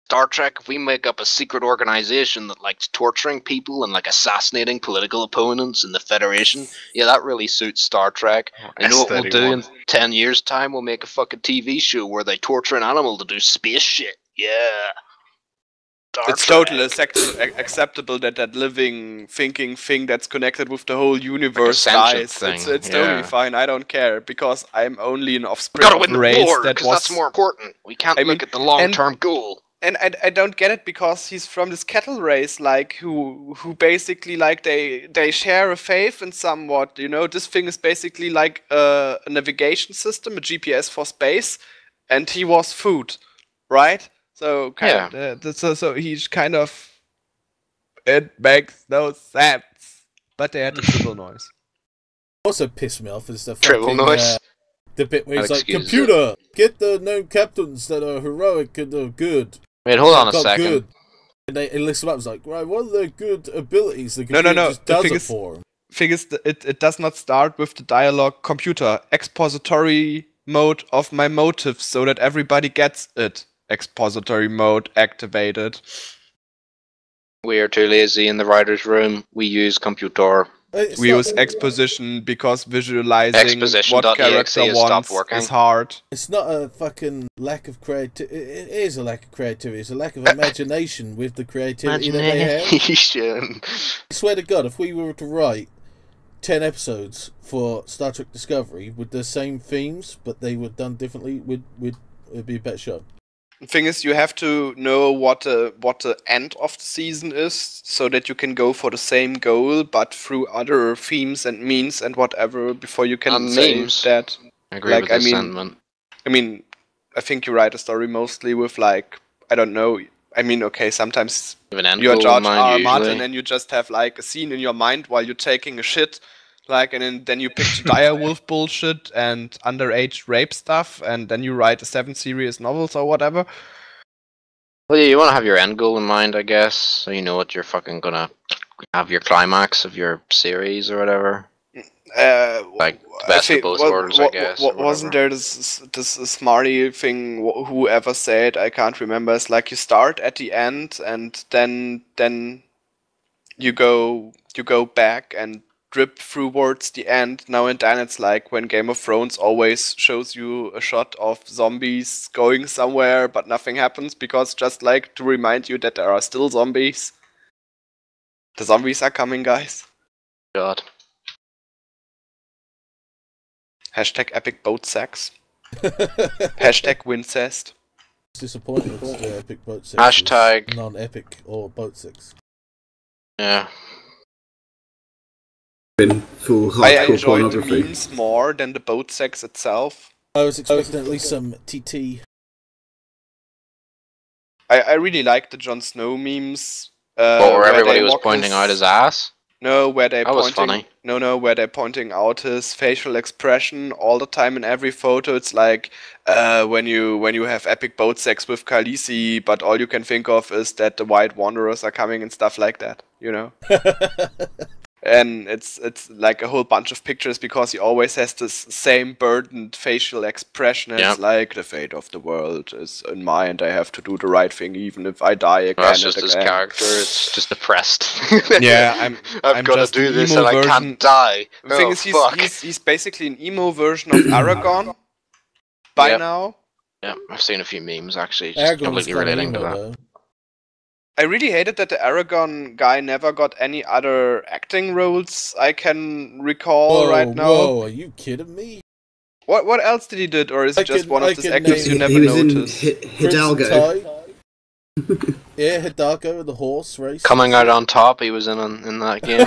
Star Trek, if we make up a secret organization that likes torturing people and like assassinating political opponents in the Federation, yeah, that really suits Star Trek. You know what we'll do in 10 years' time? We'll make a fucking TV show where they torture an animal to do space shit. Yeah. It's totally acceptable that living, thinking thing that's connected with the whole universe dies. It's totally fine. I don't care because I'm only an offspring of a race that's more important. We can't look at the long-term goal. And I don't get it because he's from this cattle race, like who basically like they share a faith in somewhat. You know, this thing is basically like a navigation system, a GPS for space, and he was food, right? So so he's kind of. It makes no sense. But they had the triple noise. Also pissed me off is the triple noise. The bit where he's like, "Computer, get the known captains that are heroic and are good." Wait, hold on a second. Good. And they list them up. It's like, right, what are their good abilities? The computer just does it for them. Thing is, it does not start with the dialogue. Computer, expository mode of my motives, so that everybody gets it. Expository mode activated. We are too lazy in the writer's room. We use computer. We use exposition because visualizing what character wants is hard. It's not a fucking lack of creativity. It is a lack of creativity. It's a lack of imagination with the creativity that they have. I swear to God, if we were to write 10 episodes for Star Trek Discovery with the same themes, but they were done differently, it'd be a better show. The thing is, you have to know what the end of the season is, so that you can go for the same goal, but through other themes and means and whatever, before you can say that. I agree with this sentiment. I mean, I think you write a story mostly with, like, I don't know. I mean, okay, sometimes you're George R. Martin and you just have like a scene in your mind while you're taking a shit. Like, and then you picture direwolf bullshit and underage rape stuff, and then you write a 7 series novels or whatever. Well, yeah, you want to have your end goal in mind, I guess, so you know what you're fucking gonna have your climax of your series or whatever. Like, the best of both worlds, I guess. Wasn't there this smarty thing, whoever said, I can't remember, it's like you start at the end, and then you go back and drip towards the end. Now and then it's like when Game of Thrones always shows you a shot of zombies going somewhere, but nothing happens, because just like to remind you that there are still zombies. The zombies are coming, guys. God. Hashtag epic boat sex. Hashtag wincest. It's disappointing that the epic boat sex Hashtag non-epic or boat sex. Yeah. I enjoyed the memes more than the boat sex itself. I was expecting at least some TT. I really liked the Jon Snow memes. Where everybody was pointing out his ass? No, where they was funny. Where they're pointing out his facial expression all the time in every photo. It's like when you have epic boat sex with Khaleesi, but all you can think of is that the White Wanderers are coming and stuff like that, you know? And it's like a whole bunch of pictures, because he always has this same burdened facial expression. It's like, the fate of the world is in mind. I have to do the right thing, even if I die again. That's just his character. It's just depressed. Yeah, I've got to do this and I can't die. The thing is, he's basically an emo version of Aragon by now. Yeah, I've seen a few memes actually, just completely relating to that. Though. I really hated that the Aragon guy never got any other acting roles I can recall right now. Whoa, are you kidding me? What else did he did, or is he just one of those actors you never noticed? Hidalgo. Yeah, Hidalgo, the horse race. Coming out on top, he was in that game.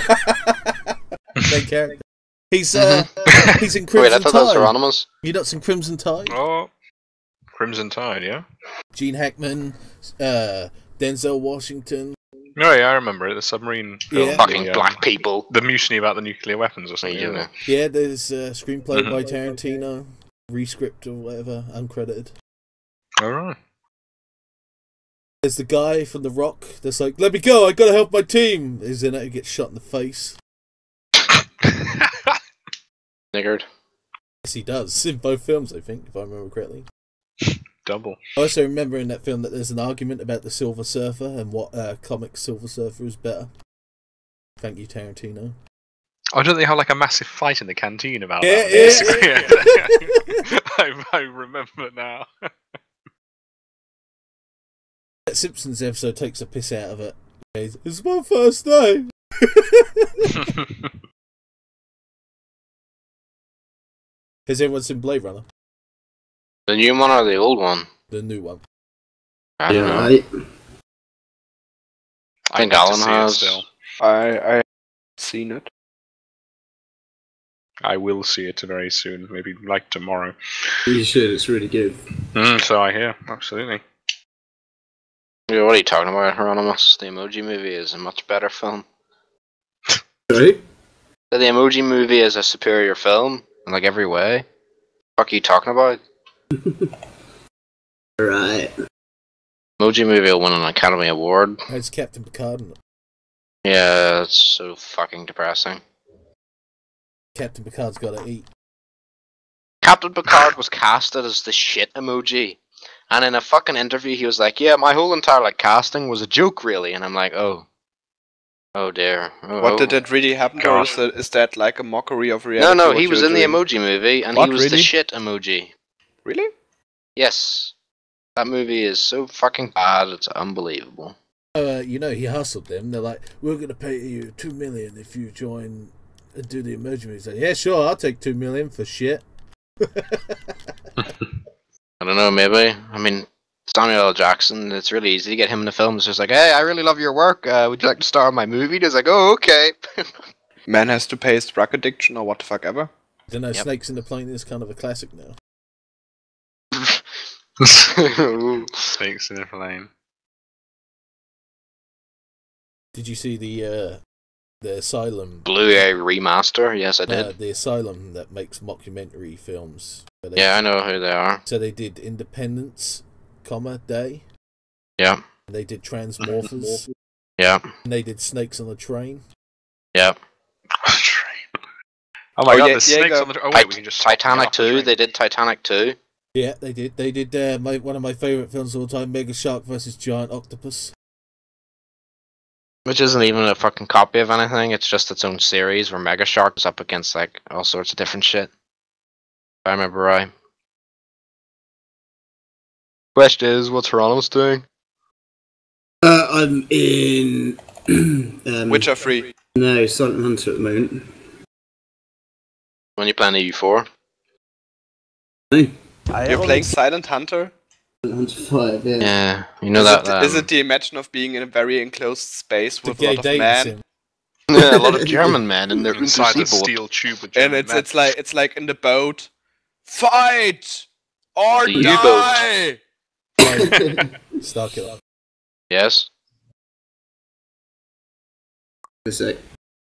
Main character. He's in Crimson Tide. Wait, I thought that was Hieronymus. You not seen Crimson Tide? Oh, Crimson Tide, yeah. Gene Hackman, Denzel Washington. No, yeah, I remember it. The submarine film. Yeah. Fucking black people. The mutiny about the nuclear weapons or something. Yeah, yeah, there's a screenplay by Tarantino, rescript or whatever, uncredited. Alright. There's the guy from The Rock that's like, let me go, I gotta help my team. He's in it, he gets shot in the face. Niggard. Yes, he does. In both films, I think, if I remember correctly. double. I also remember in that film that there's an argument about the Silver Surfer and what comic Silver Surfer is better. Thank you, Tarantino. Oh, don't they have like a massive fight in the canteen about Yeah, that? Yeah. I remember now. That Simpsons episode takes a piss out of it. It's my first day. Has everyone seen Blade Runner? The new one or the old one? The new one. I don't know. I think Alan has. Still. I seen it. I will see it very soon, maybe like tomorrow. You should, it's really good. So I hear, absolutely. Yeah, what are you talking about, Hieronymus? The Emoji Movie is a much better film. Sorry? The Emoji Movie is a superior film, in like every way. What are you talking about? Right. Emoji Movie will win an Academy Award. It's Captain Picard in it. Yeah, it's so fucking depressing. Captain Picard's gotta eat. Captain Picard was casted as the shit emoji. And in a fucking interview he was like, yeah, my whole entire like casting was a joke really. And I'm like, oh dear. What did it really happen? Or is that like a mockery of reality? No, he was in the Emoji Movie and he was the shit emoji. Really? Yes. That movie is so fucking bad, it's unbelievable. You know, he hustled them. They're like, we're gonna pay you $2 million if you join and do the Emoji Movie. He's like, yeah, sure, I'll take $2 million for shit. I don't know, maybe. I mean, Samuel L. Jackson, it's really easy to get him in the film. It's just like, hey, I really love your work. Would you like to star in my movie? He's like, oh, okay. Man has to pay his drug addiction or what the fuck ever. I don't know, yep. Snakes in the Plane is kind of a classic now. Snakes in the Plane. Did you see the Asylum Blu-ray remaster? Yes, I did. The Asylum that makes mockumentary films. Yeah, I know who they are. So they did Independence, Day. Yeah. They did Transmorphers. Yeah. And they did Snakes on the Train. Yeah. Oh my god, there's snakes on the train. Oh wait, we can just Titanic 2. They did Titanic 2. Yeah, they did. They did one of my favourite films of all time, Mega Shark vs. Giant Octopus. Which isn't even a fucking copy of anything, it's just its own series where Mega Shark is up against like all sorts of different shit. If I remember right. Question is, what's Hieronymus doing? I'm in Witcher 3. No, Silent Hunter at the moment. When you playing the U4? No. You're playing Silent Hunter? Silent Hunter 5, yeah. Yeah, you know that. Is it the imagine of being in a very enclosed space with a lot of men? Yeah, a lot of German men in their inside a steel tube with German and it's like in the boat. Fight or the die! Starkiller. Yes. Let's see.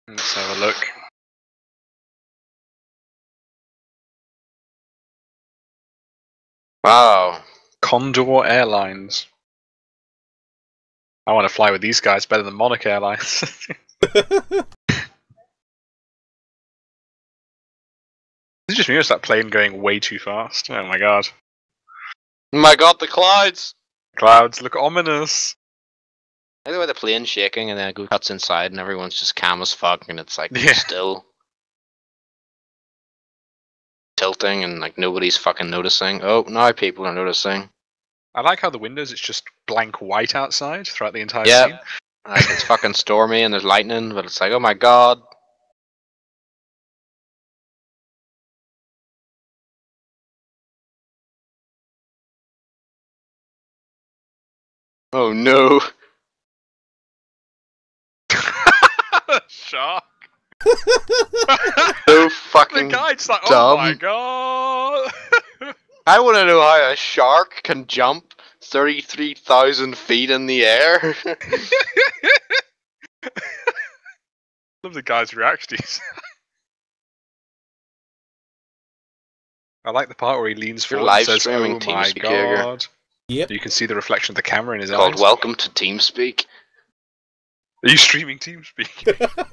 Let's have a look. Wow. Condor Airlines. I want to fly with these guys better than Monarch Airlines. It's just me, it's that plane going way too fast. Oh my god. Oh my god, the clouds! Clouds look ominous. I like the way the plane's shaking and then it cuts inside and everyone's just calm as fuck and it's like still tilting and like nobody's fucking noticing. Oh, now people are noticing. I like how the windows, it's just blank white outside throughout the entire scene. Yeah, like it's fucking stormy and there's lightning, but it's like, oh my god. Oh no. Shark. So fucking the guy's like, dumb. Oh my god. I want to know how a shark can jump 33,000 feet in the air. Love the guy's reactions. I like the part where he leans forward and says, "Oh my god!" Yep. You can see the reflection of the camera in his eyes. Called "Welcome to TeamSpeak." Are you streaming TeamSpeak?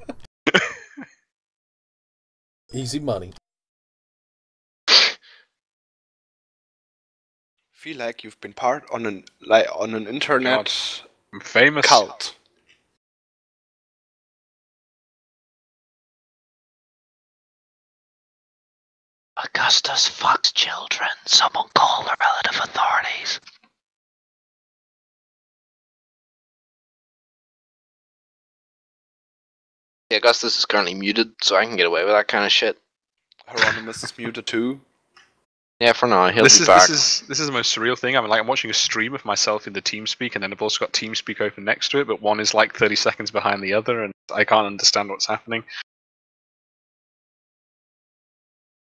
Easy money. feel like you've been part on an internet famous cult. Augustus fucks children. Someone call the relative authorities. Yeah, Augustus is currently muted, so I can get away with that kind of shit. Hieronymus is muted too. Yeah, for now. He'll be back. This is the most surreal thing. I'm watching a stream of myself in the TeamSpeak, and then I've also got TeamSpeak open next to it, but one is like 30 seconds behind the other, and I can't understand what's happening.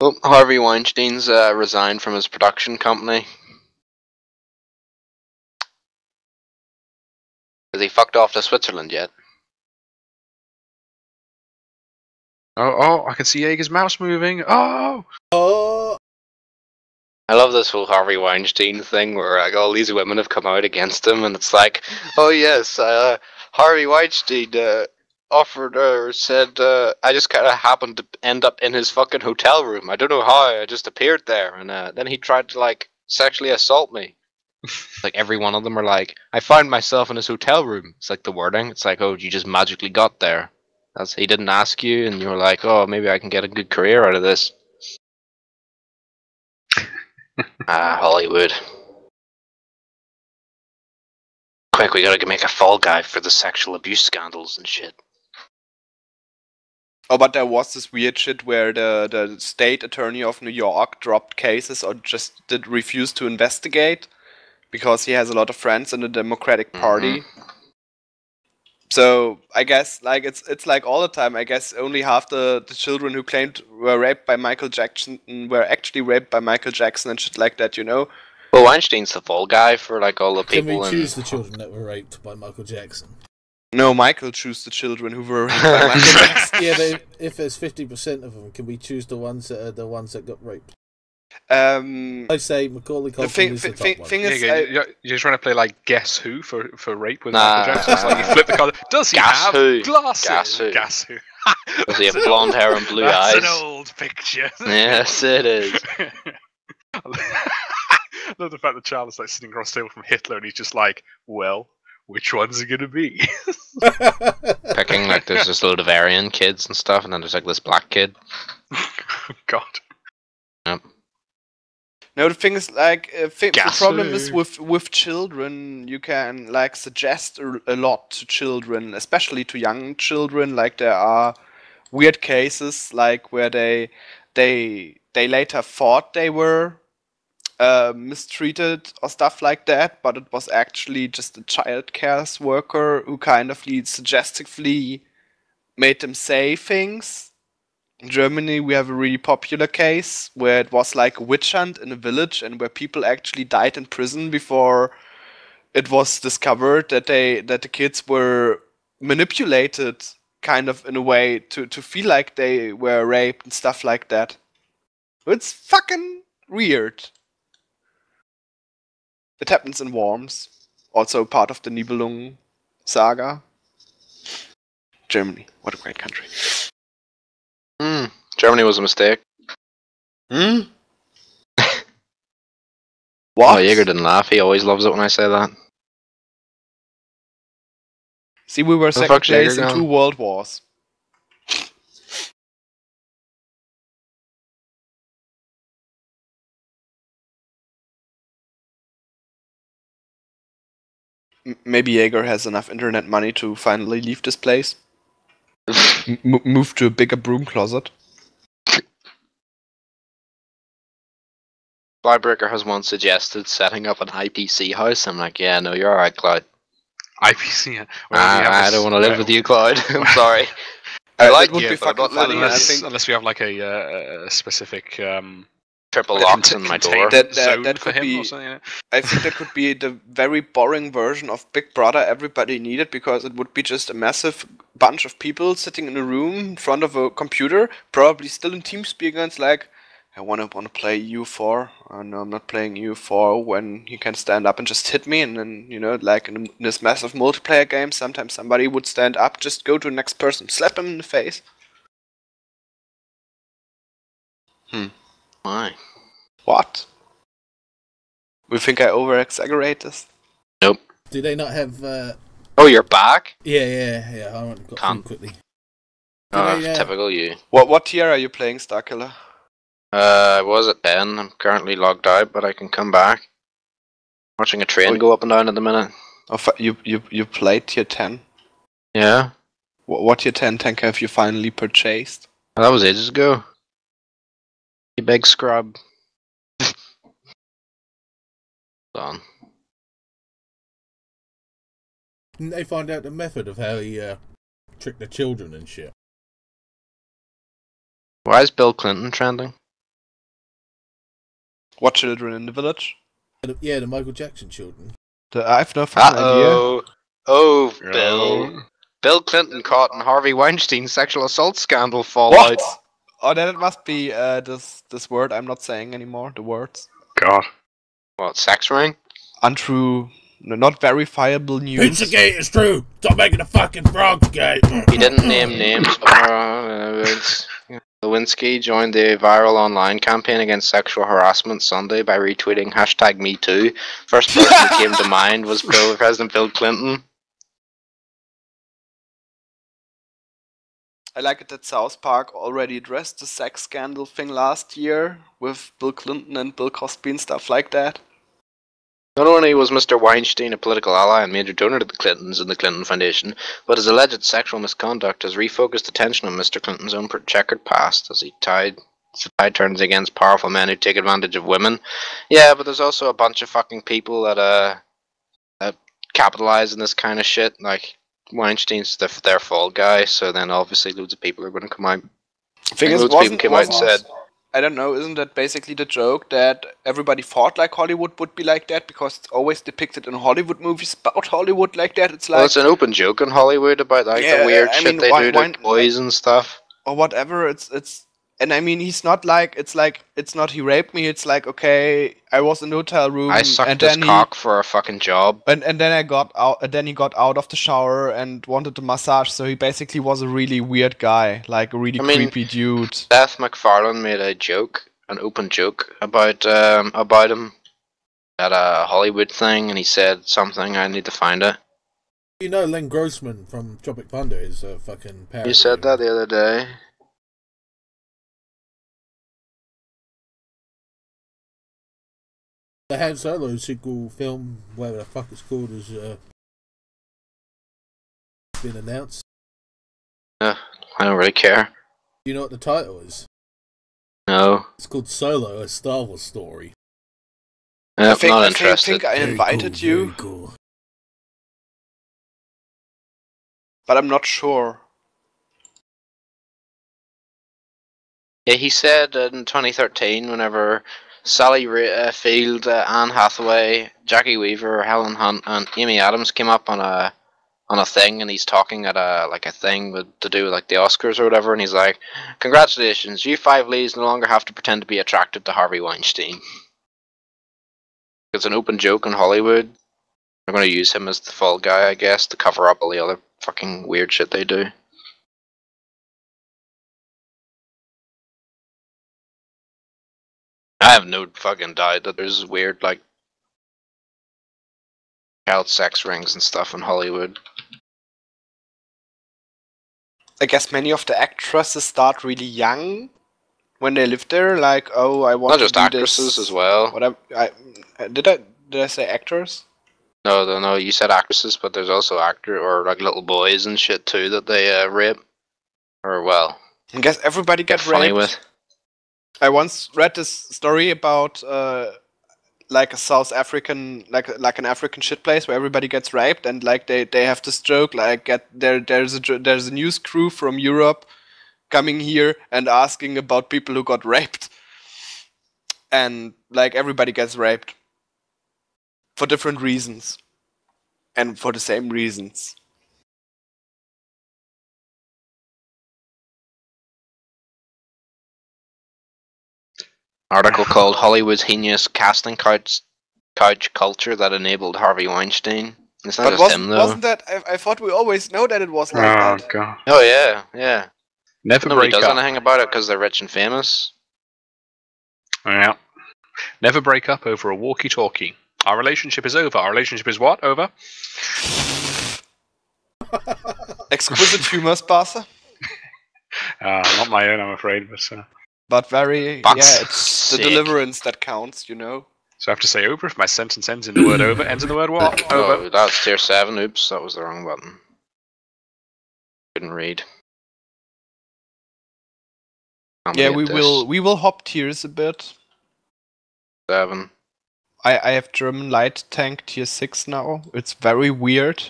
Well, Harvey Weinstein's resigned from his production company. Has he fucked off to Switzerland yet? Oh, I can see Jaeger's mouse moving. Oh! I love this whole Harvey Weinstein thing where like all these women have come out against him, and it's like, oh yes, Harvey Weinstein offered or said I just kind of happened to end up in his fucking hotel room. I don't know how, I just appeared there, and then he tried to like sexually assault me. Like every one of them are like, I found myself in his hotel room. It's like the wording. It's like, oh, you just magically got there. He didn't ask you, and you were like, oh, maybe I can get a good career out of this. Hollywood. Quick, we gotta make a fall guy for the sexual abuse scandals and shit. Oh, but there was this weird shit where the state attorney of New York dropped cases or just refuse to investigate because he has a lot of friends in the Democratic Party. Mm-hmm. So I guess like it's like all the time. I guess only half the children who claimed were raped by Michael Jackson were actually raped by Michael Jackson and shit like that, you know. Well, Weinstein's the fall guy for like all the people. Can we choose the children that were raped by Michael Jackson? No, Michael chose the children who were raped by Michael Jackson. Yeah, but if there's 50% of them, can we choose the ones that are the ones that got raped? I say Macaulay Culkin is the top one. Thing is, you're trying to play like Guess Who for rape with Michael Jackson. It's like you flip the card. Does he have glasses? Guess Who? Does he have blonde hair and blue eyes? That's an old picture. Yes, it is. I love the fact that Charles is like sitting across the table from Hitler, and he's just like, "Well, which one's it gonna be?" Picking like there's this load of Aryan kids and stuff, and then there's like this black kid. God. Yep. No, the thing is, like, the problem is with children, you can, like, suggest a lot to children, especially to young children. Like, there are weird cases, like, where they later thought they were mistreated or stuff like that, but it was actually just a child care worker who kind of suggestively made them say things. In Germany, we have a really popular case where it was like a witch hunt in a village and where people actually died in prison before it was discovered that the kids were manipulated kind of in a way to feel like they were raped and stuff like that. It's fucking weird. It happens in Worms, also part of the Nibelung saga. Germany, what a great country. Germany was a mistake. What? Oh, Jaeger didn't laugh. He always loves it when I say that. See, we were second place in 2 world wars. Maybe Jaeger has enough internet money to finally leave this place. Move to a bigger broom closet. Flybreaker has once suggested setting up an IPC house. I'm like, yeah, no, you're alright, Cloud. IPC? I don't want to live with you, Cloud. I'm sorry. I like would you, be but I'm not funny, living unless we have like a specific triple locks in my door. That could be. I think that could be the very boring version of Big Brother everybody needed, because it would be just a massive bunch of people sitting in a room in front of a computer, probably still in TeamSpeak, and it's like, I want to play EU4. No, I'm not playing EU4 when he can stand up and just hit me. And then, you know, like in this massive multiplayer game, sometimes somebody would stand up, just go to the next person, slap him in the face. Why? What? We think I over-exaggerate this? Nope. Do they not have... Oh, you're back? Yeah, I went got through quickly. Typical you. What tier are you playing, Starkiller? I was at 10. I'm currently logged out, but I can come back. Watching a train go up and down at the minute. Oh, you played tier 10? Yeah. What tier 10 tank have you finally purchased? Well, that was ages ago. You big scrub. On. Didn't they find out the method of how he tricked the children and shit? Why is Bill Clinton trending? What children in the village? Yeah, the Michael Jackson children. I have no fucking idea. Oh, Bill. Bill Clinton caught in Harvey Weinstein's sexual assault scandal fallout. What? Oh, then it must be this word I'm not saying anymore. The words. God. What, sex ring? Untrue, not verifiable news. Pizzagate is true! Stop making a fucking frog gate! He didn't name names. Lewinsky joined the viral online campaign against sexual harassment Sunday by retweeting #MeToo. First person that came to mind was President Bill Clinton. I like it that South Park already addressed the sex scandal thing last year with Bill Clinton and Bill Cosby and stuff like that. Not only was Mr. Weinstein a political ally and major donor to the Clintons and the Clinton Foundation, but his alleged sexual misconduct has refocused attention on Mr. Clinton's own checkered past as the tide turns against powerful men who take advantage of women. Yeah, but there's also a bunch of fucking people that capitalize in this kind of shit. Like, Weinstein's their fall guy, so then obviously loads of people are going to come out. Loads of people came out and said... I don't know, isn't that basically the joke that everybody thought like Hollywood would be like that because it's always depicted in Hollywood movies about Hollywood like that? It's like... Well, it's an open joke in Hollywood about like the weird shit they do to boys and stuff. Or whatever, it's... And I mean, he's not like... It's not he raped me, it's like, okay, I was in the hotel room... I sucked his cock for a fucking job. And then I got out... And then he got out of the shower and wanted a massage, so he basically was a really weird guy. Like, a really creepy dude. Seth MacFarlane made a joke, an open joke, about him at a Hollywood thing, and he said something, I need to find it. You know Len Grossman from Tropic Thunder is a fucking parody. You said that the other day. The Han Solo sequel film, whatever the fuck it's called, has been announced. I don't really care. You know what the title is? No. It's called Solo, a Star Wars story. Not interested. I think I invited you, very cool. but I'm not sure. Yeah, he said in 2013, whenever Sally Field, Anne Hathaway, Jackie Weaver, Helen Hunt, and Amy Adams came up on a thing, and he's talking at a thing to do with like the Oscars or whatever, and he's like, "Congratulations, you five leads no longer have to pretend to be attracted to Harvey Weinstein." It's an open joke in Hollywood. They're going to use him as the fall guy, I guess, to cover up all the other fucking weird shit they do. I have no fucking doubt that there's weird, like, child sex rings and stuff in Hollywood. I guess many of the actresses start really young when they live there. Like, oh, I want Not to just do actresses this. as well. Whatever. Did I say actors? No, you said actresses, but there's also actor or like little boys and shit too that they rape. Or well, I guess everybody get gets funny raped. with. I once read this story about like a South African, like an African shit place where everybody gets raped, and like they have this joke like there's a news crew from Europe coming here and asking about people who got raped, and like everybody gets raped for different reasons and for the same reasons. Article called Hollywood's Heinous Casting Couch Culture That Enabled Harvey Weinstein. It's not just him, though. Wasn't that... I thought we always know that it was like that. Oh, God. Oh, yeah. Nobody does anything about it because they're rich and famous. Yeah. Never break up over a walkie-talkie. Our relationship is over. Our relationship is what? Over? Exquisite humor, Sparsa. Not my own, I'm afraid, but very, it's the deliverance that counts, you know. So I have to say over if my sentence ends in the word over. Ends in the word what? Over. Oh, that's tier 7. Oops, that was the wrong button. Couldn't read. Yeah, we will hop tiers a bit. 7. I have German light tank tier 6 now. It's very weird.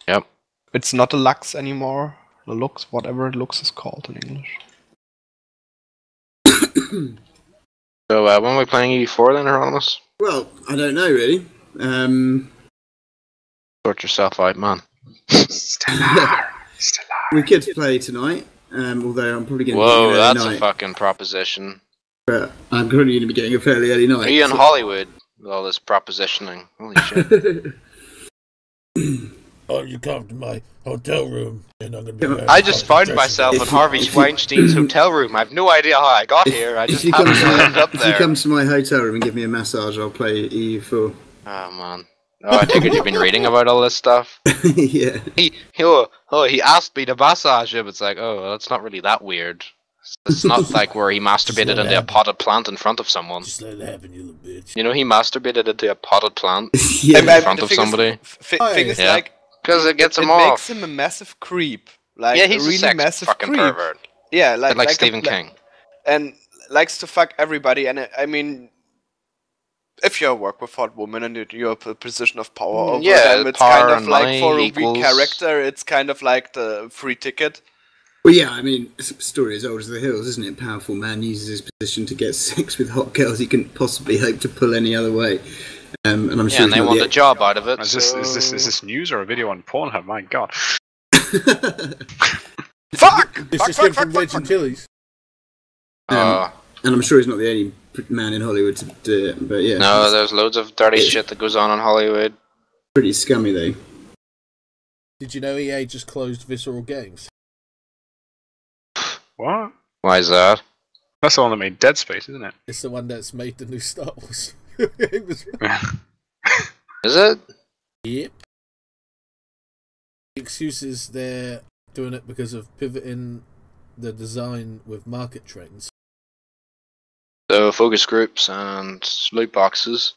Yep. It's not a Lux anymore. The Lux, whatever Lux is called in English. So when are we playing E4 then, Hieronymus? Well, I don't know really. Sort yourself out, man. Stellar. We could play tonight, although I'm probably going to Whoa, get an early that's night. a fucking proposition. But I'm probably going to be getting a fairly early night. Are you in Hollywood with all this propositioning? Holy shit. Oh, you come to my hotel room, and I'm gonna be I just found myself in Harvey Weinstein's hotel room. I have no idea how I got here. I just happened to end up there. If you come to my hotel room and give me a massage, I'll play EU4. Oh, man. Oh, I figured you've been reading about all this stuff. Yeah. He asked me to massage him. It's like, oh, that's not really that weird. It's not like where he masturbated into a potted plant in front of someone. Just let it happen, you little bitch. You know, he masturbated into a potted plant Yeah. in front of somebody. Thing is Yeah. like, Because it gets him it off. makes him a massive creep. Like, Yeah, he's a really a sex massive fucking creep. pervert. Yeah, Like Stephen King. And likes to fuck everybody. And I mean, if you work with hot women and you're in a position of power over them, it's kind of like for a weak character, it's kind of like the free ticket. Well, yeah, I mean, it's a story as old as the hills, isn't it? Powerful man uses his position to get sex with hot girls he couldn't possibly hope to pull any other way. And I'm sure and they want a job out of it. Is this news or a video on Pornhub? My god. Fuck! This just came from Reg and Tilly's. And I'm sure he's not the only man in Hollywood to do it, but yeah. No, there's loads of dirty shit that goes on in Hollywood. Pretty scummy, though. Did you know EA just closed Visceral Games? What? Why is that? That's the one that made Dead Space, isn't it? It's the one that's made the new Star Wars. Is it? Yep. The excuse is they're doing it because of pivoting the design with market trends. So focus groups and loot boxes.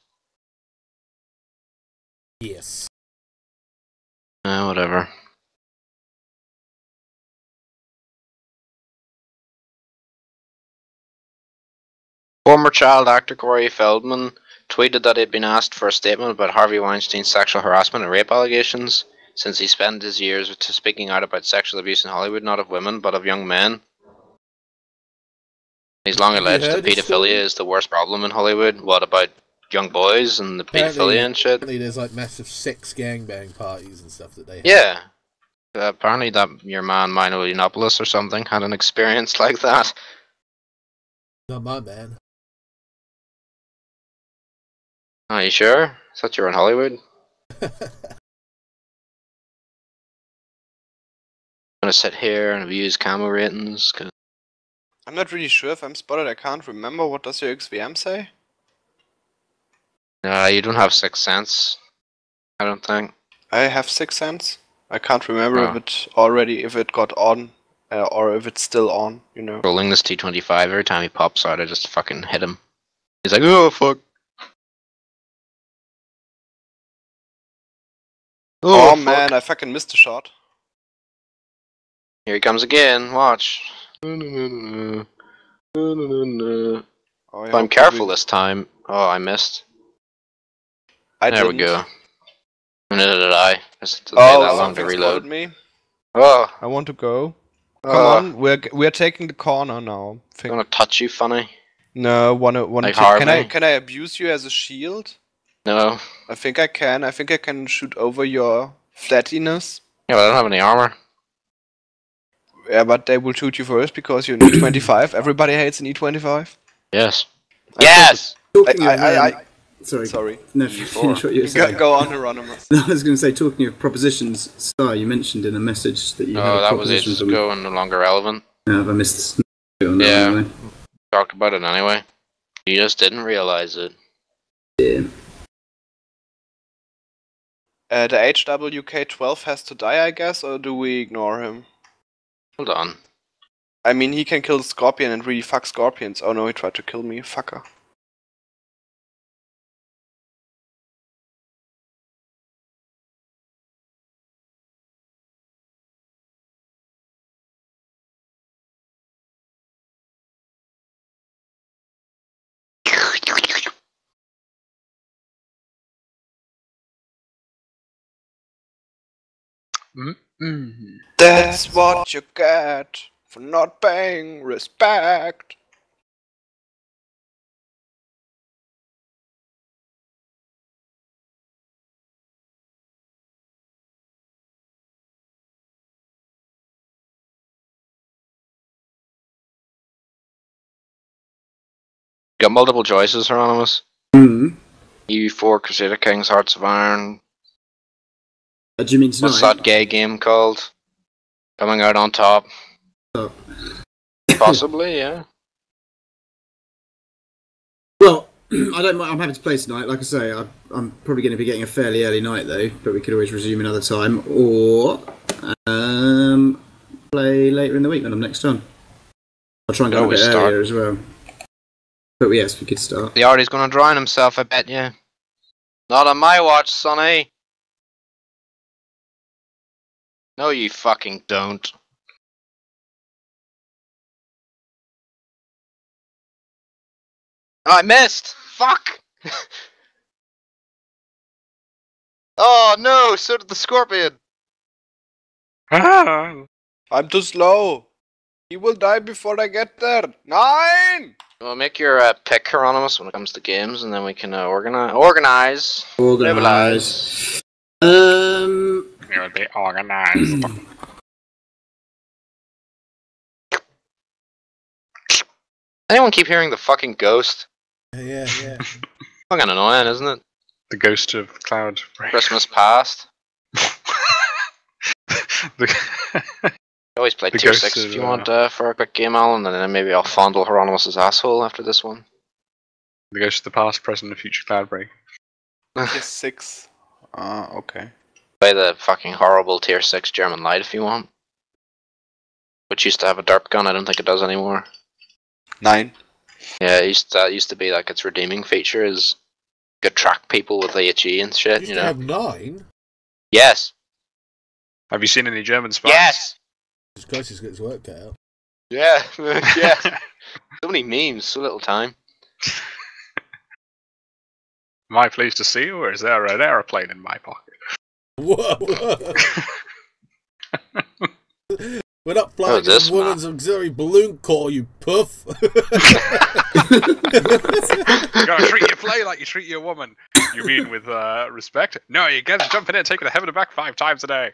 Yes. Whatever. Former child actor Corey Feldman tweeted that he had been asked for a statement about Harvey Weinstein's sexual harassment and rape allegations, since he spent his years speaking out about sexual abuse in Hollywood, not of women, but of young men. He's long alleged that pedophilia is the worst problem in Hollywood. What about young boys and the pedophilia and shit? Apparently there's like massive sex gangbang parties and stuff that they have. Yeah. Apparently that your man Mino Yiannopoulos or something had an experience like that. Not my man. Are you sure? I thought you were in Hollywood. I'm gonna sit here and view his camo ratings. Cause I'm not really sure if I'm spotted. I can't remember. What does your XVM say? you don't have 6th sense. I don't think. I have 6 cents. I can't remember if it got on, or if it's still on, you know. Rolling this T25, every time he pops out, I just fucking hit him. He's like, oh fuck. Oh man, I fucking missed a shot. Here he comes again, watch. Oh, If I'm careful this time. Oh, I missed. There we go. Neither did I. It's that long to reload. Me. Oh. I want to go. Come on, we're taking the corner now. I wanna touch you, funny? No, wanna like can I abuse you as a shield? No. I think I can. I think I can shoot over your flatiness. Yeah, but I don't have any armor. Yeah, but they will shoot you first because you're an E25. Everybody hates an E25. Yes. Yes! Sorry. No, finish what you were saying. Go on, Hieronymus. No, I was going to say, talking of propositions, Star, you mentioned in a message that you had a that was ages ago and no longer relevant. No, have I missed on that anyway? Talked about it anyway. You just didn't realize it. Yeah. The HWK12 has to die, I guess, or do we ignore him? Hold on. I mean, he can kill the Scorpion and really fuck Scorpions. Oh no, he tried to kill me, fucker. That's what you get for not paying respect. Got multiple choices, Hieronymus. Mm. EU4, Crusader Kings, Hearts of Iron. Do you mean tonight? What's that gay game called? Coming out on top. Oh. Possibly, yeah. Well, I don't. I'm happy to play tonight. Like I say, I'm probably going to be getting a fairly early night though, but we could always resume another time, or play later in the week when I'm next on. I'll try and go a bit earlier as well. But yes, we could start. The Artie's gonna drown himself, I bet you. Not on my watch, Sonny. No, you fucking don't. Oh, I missed! Fuck! Oh no, so did the Scorpion! I'm too slow. He will die before I get there. 9! Well, make your pick, Hieronymus, when it comes to games, and then we can organize. Organize. It would be organized. Anyone keep hearing the fucking ghost? Yeah. Fucking annoying, isn't it? The ghost of Cloud. Christmas past. Always play tier 6 if you want for a quick game, Alan, and then maybe I'll fondle Hieronymus' asshole after this one. The ghost of the past, present, and future Cloudbreak. Tier 6. Okay. Play the fucking horrible tier 6 German Light if you want. Which used to have a derp gun, I don't think it does anymore. 9. Yeah, it used to be like its redeeming feature is you could track people with HE and shit, you know. Have 9? Yes. Have you seen any German spies? Yes! Jesus Christ, he's got his work cut out. Yeah, yeah. So many memes, so little time. Am I pleased to see you, or is there an aeroplane in my pocket? Whoa! We're not flying in a woman's auxiliary balloon core, you puff! You gotta treat your play like you treat your woman. You mean with respect? No, you gotta jump in and take it to heaven and back 5 times a day.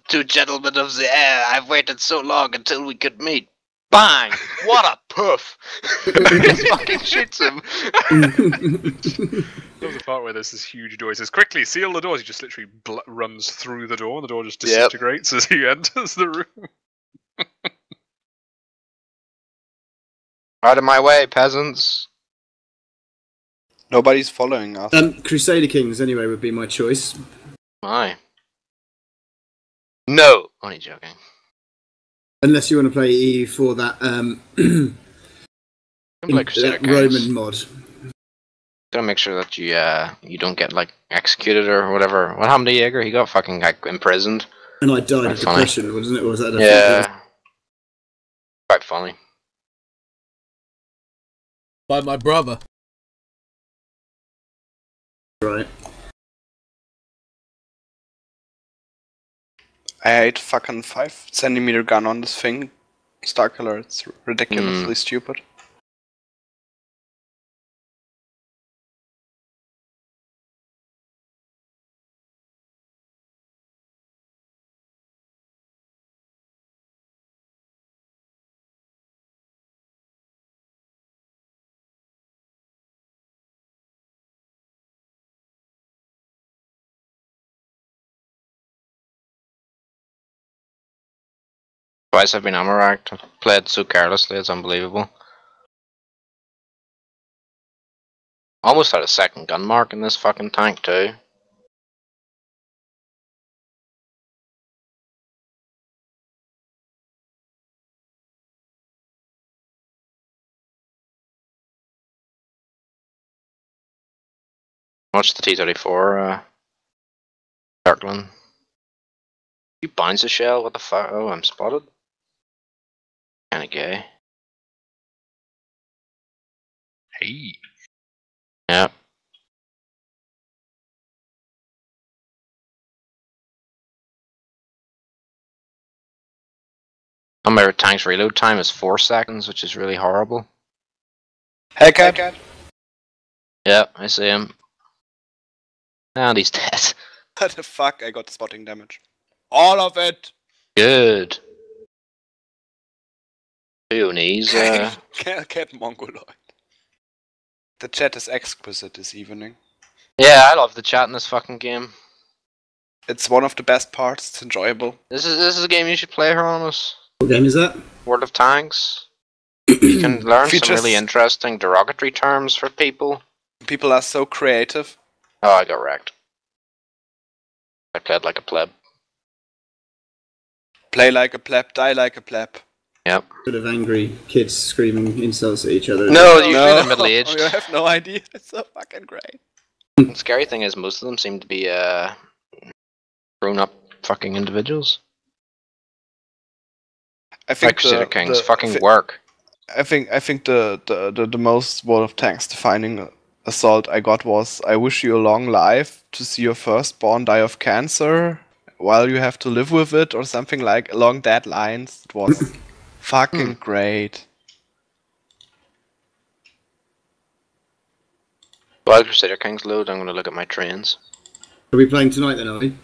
Two gentlemen of the air, I've waited so long until we could meet. Bang! What a puff! Just fucking shoots him. There's a part where there's this huge door. He says, "Quickly, seal the doors." He just literally runs through the door, and the door just disintegrates as he enters the room. Out of my way, peasants. Nobody's following us. Crusader Kings, anyway, would be my choice. Why? No! Only joking. Unless you want to play EU for that, Roman mod. Gotta make sure that you don't get like executed or whatever. What happened to Jaeger? He got fucking like imprisoned. And I died of depression, wasn't it? Or was that quite funny. By my brother. Right. I hate fucking 5cm gun on this thing. Starkiller, it's ridiculously stupid. Twice I've been ammo-racked. I've played so carelessly, it's unbelievable. Almost had a second gun mark in this fucking tank too. Watch the T-34 circling. You bounce a shell? What the fuck? Oh, I'm spotted. Kinda gay. Hey. Yeah. My tank's reload time is 4 seconds, which is really horrible. Hey, cat. Yeah, I see him. And he's dead. What the fuck? I got spotting damage. All of it! Good. Peonies, Cat Mongoloid. The chat is exquisite this evening. Yeah, I love the chat in this fucking game. It's one of the best parts. It's enjoyable. This is a game you should play, Hieronymus. What game is that? World of Tanks. You can learn some really interesting derogatory terms for people. People are so creative. Oh, I got wrecked. I played like a pleb. Play like a pleb, die like a pleb. Yep. Sort of angry kids screaming insults at each other. No, usually they're middle-aged. You have no idea. It's so fucking great. The scary thing is most of them seem to be grown-up fucking individuals. I think Crusader Kings fucking work. I think the most World of Tanks defining assault I got was, I wish you a long life to see your firstborn die of cancer while you have to live with it, or something like along that lines. It was fucking great. While Crusader Kings load, I'm going to look at my trains. Are we playing tonight then, are we?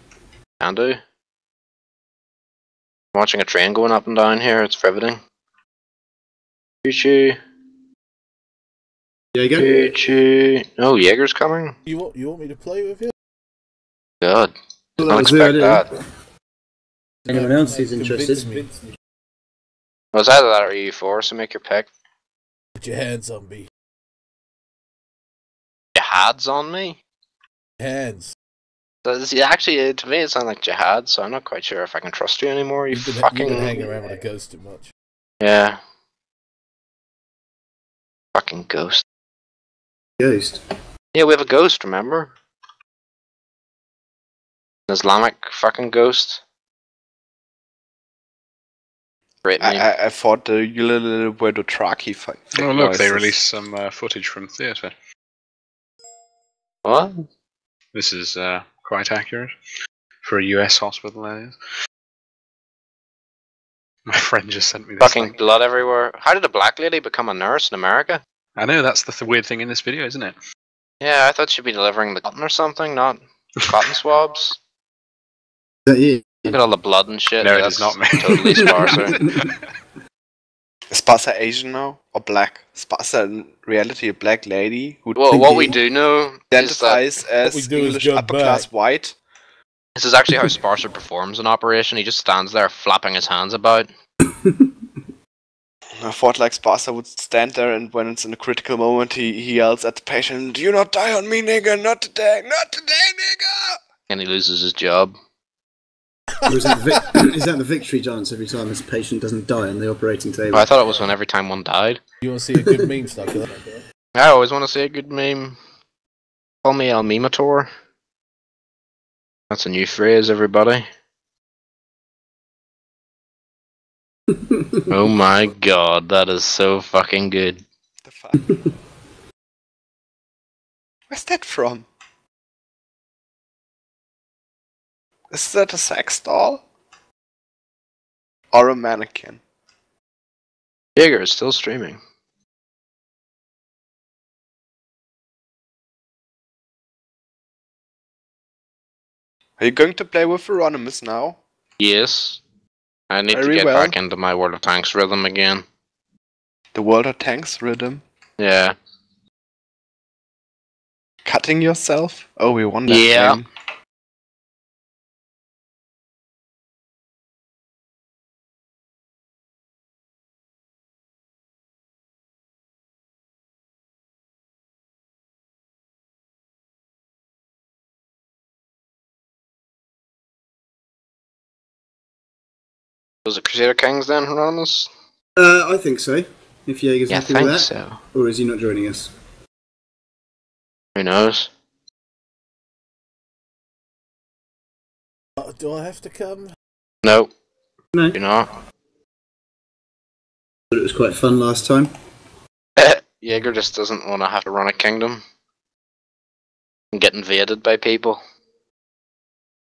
Can do. I'm watching a train going up and down here, it's riveting. Choo-choo. Jaeger? Choo-choo. Oh, Jaeger's coming? You want me to play with you? God. Well, Don't expect that. Anyone else who's interested? Well, it's either that or EU4, so make your pick. Put your hands on me. Jihad's on me? Hands. So, actually, to me it sounds like jihad, so I'm not quite sure if I can trust you anymore, you fucking... You've been hanging around with a ghost too much. Yeah. Fucking ghost. Ghost? Yeah, we have a ghost, remember? An Islamic fucking ghost. Great meme. I thought the little were the Traki fight. Oh look, they released some footage from theatre. What? This is quite accurate. For a US hospital, that is. My friend just sent me this Fucking thing. blood everywhere. How did a black lady become a nurse in America? I know, that's the weird thing in this video, isn't it? Yeah, I thought she'd be delivering the cotton or something, not cotton swabs. Is that you? Look at all the blood and shit. No, Yeah, it is not me. Totally Sparser. Is Sparsa Asian now? Or black? Sparsa in reality a black lady who Well, what we do know is that identifies as English upper class white? this is actually how Sparser performs an operation. He just stands there flapping his hands about. I thought like Sparsa would stand there, and when it's in a critical moment he yells at the patient, "Do not die on me, nigga! Not today! Not today, nigga!" And he loses his job. Or is that the victory dance every time this patient doesn't die on the operating table? Well, I thought it was when every time one died. You want to see a good meme stuff? I always want to see a good meme. Call me El Memator. That's a new phrase, everybody. Oh my god, that is so fucking good. The fuck? Where's that from? Is that a sex doll? Or a mannequin? Jaeger is still streaming. Are you going to play with Hieronymus now? Yes. I need to Very get well. back into my World of Tanks rhythm again. The World of Tanks rhythm? Yeah. Cutting yourself? Oh, we won that Yeah. game. Was it Crusader Kings then, Hieronymus? I think so. If Jaeger's Yeah, I happy with think that. so. Or is he not joining us? Who knows? Do I have to come? No. No. You're not. But it was quite fun last time. Jaeger just doesn't want to have to run a kingdom and get invaded by people.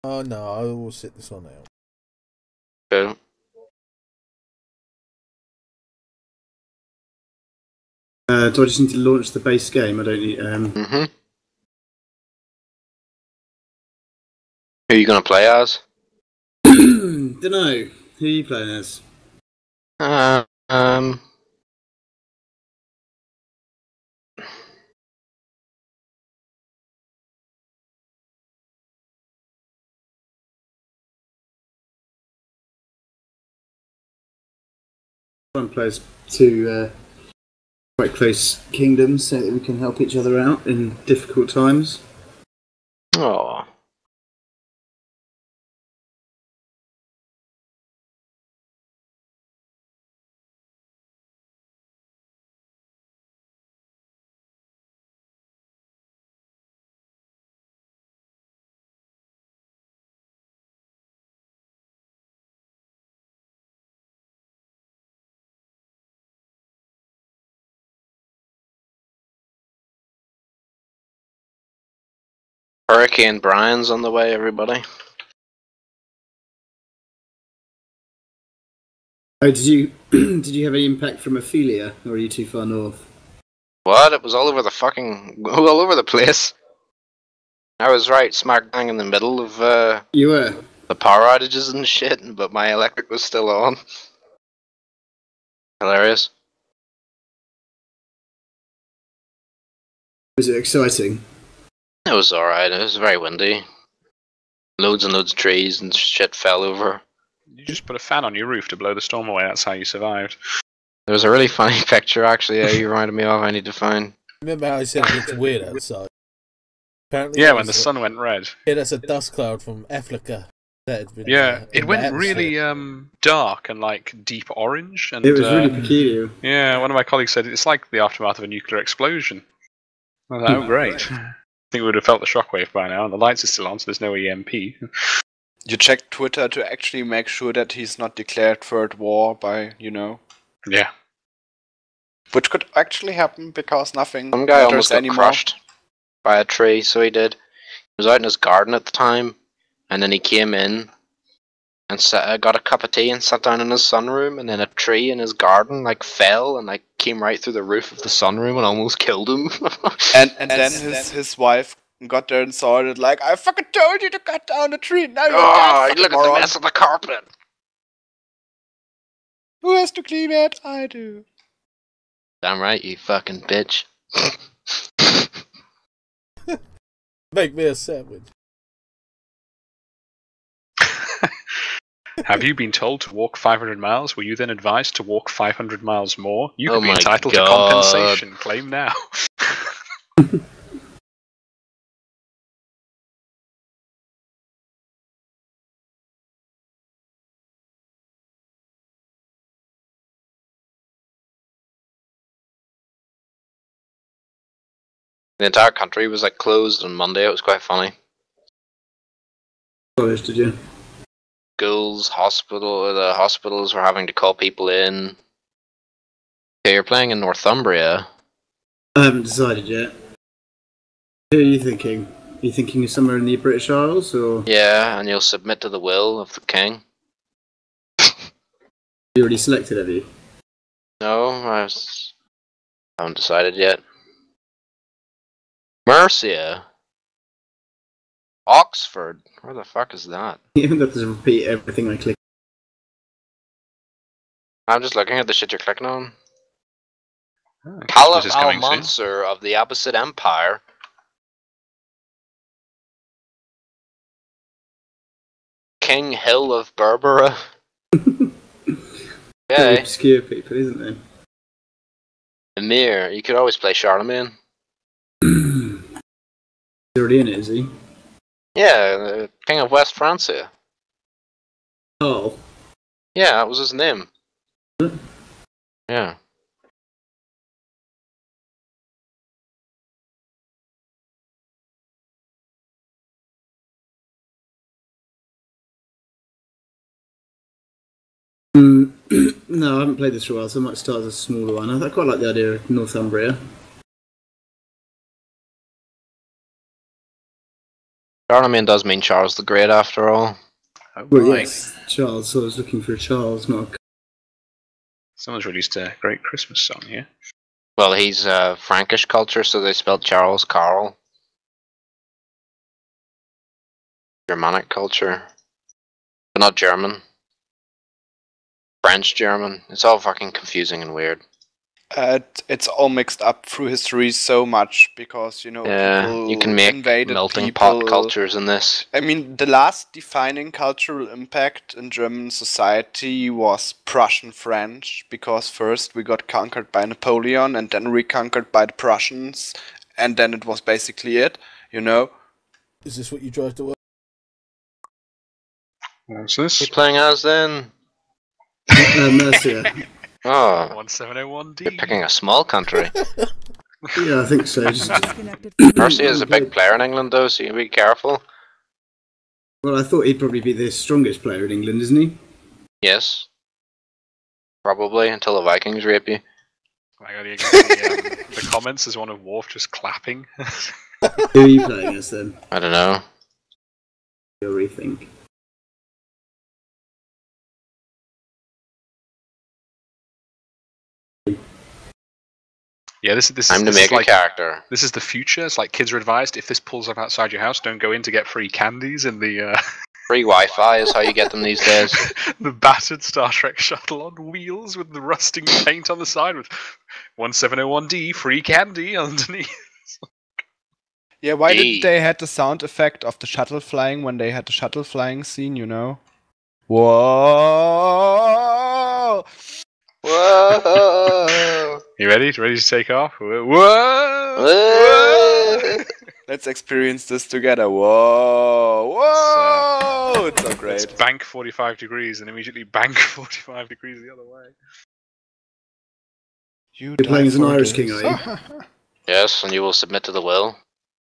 Oh no, I will sit this one out. Cool. Do I just need to launch the base game? I don't need. Mm-hmm. Who are you going to play as? Dunno. Who are you playing as? One plays two quite close kingdoms so that we can help each other out in difficult times. Oh. Hurricane Brian's on the way, everybody. Oh, did you did you have any impact from Ophelia, or are you too far north? What? It was all over the place. I was right smack bang in the middle of You were. the power outages and shit, but my electric was still on. Hilarious. Was it exciting? It was alright. It was very windy. Loads and loads of trees and shit fell over. You just put a fan on your roof to blow the storm away. That's how you survived. There was a really funny picture, actually, you reminded me of. I need to find. Remember how I said it looks weird outside? Apparently, Yeah, when the sun went red. Yeah, that's a dust cloud from Africa. Yeah, it went really dark and like deep orange. And It was really peculiar. Yeah, one of my colleagues said it's like the aftermath of a nuclear explosion. I was like, oh great. I think we would have felt the shockwave by now, and the lights are still on, so there's no EMP. You check Twitter to actually make sure that he's not declared third war by, Yeah. Which could actually happen because nothing Some guy almost matters got anymore. crushed by a tree, so he did. He was out in his garden at the time, and then he came in and got a cup of tea and sat down in his sunroom, and then a tree in his garden fell and came right through the roof of the sunroom and almost killed him. and then his wife got there and saw it like, I fucking told you to cut down the tree. Now you're dead, look moron. at the mess of the carpet. Who has to clean it? I do. Damn right, you fucking bitch. Make me a sandwich. Have you been told to walk 500 miles? Were you then advised to walk 500 miles more? You could be my entitled God. to compensation. Claim now. The entire country was closed on Monday. It was quite funny. College, did you? Schools, the hospitals were having to call people in. Okay, you're playing in Northumbria. I haven't decided yet. Who are you thinking? Are you thinking of somewhere in the British Isles, or Yeah, and you'll submit to the will of the king. you already selected, have you? No, I haven't decided yet. Mercia? Oxford? Where the fuck is that? You haven't got to repeat everything I click. I'm just looking at the shit you're clicking on. Oh, Caliph Christmas is coming soon. al-Mansur of the Abbasid Empire. King Hill of Berbera. Very Okay. obscure people, isn't there? Emir. You could always play Charlemagne. He's already in it, is he? Yeah, the King of West Francia. Oh. Yeah, that was his name. Yeah. No, I haven't played this for a while, so I might start as a smaller one. I quite like the idea of Northumbria. Charlemagne does mean Charles the Great, after all. Oh, Well, right. yes, Charles. So I was looking for a Charles, not a... Someone's released a great Christmas song here. Well, he's Frankish culture, so they spelled Charles Carl. Germanic culture. But not German. French German. It's all fucking confusing and weird. It's all mixed up through history so much because people you can make invaded melting people. pot cultures in this. I mean, the last defining cultural impact in German society was Prussian French, because first we got conquered by Napoleon and then reconquered by the Prussians, and then it was basically it, Is this what you drive to work? What's this? What are you playing as then? Mercia. Oh, 1701D. you're picking a small country. Yeah, I think so. Mercia is a big player in England, though, so you be careful. Well, I thought he'd probably be the strongest player in England, isn't he? Yes. Probably, until the Vikings rape you. The comments is one of Worf just clapping. Who are you playing as then? I don't know. You'll rethink. Yeah, this Time to is make a like, character. This is the future. It's like kids are advised, if this pulls up outside your house, don't go in to get free candies in the Free Wi-Fi is how you get them these days. the battered Star Trek shuttle on wheels with the rusting paint on the side with 1701D free candy underneath. Yeah, why didn't they had the sound effect of the shuttle flying when they had the shuttle flying scene, Whoa! Whoa! You ready? Ready to take off? Whoa! Whoa! Let's experience this together. Whoa! Whoa! It's so great. It's bank 45 degrees and immediately bank 45 degrees the other way. You're playing as an Irish king, are you? Yes, and you will submit to the will.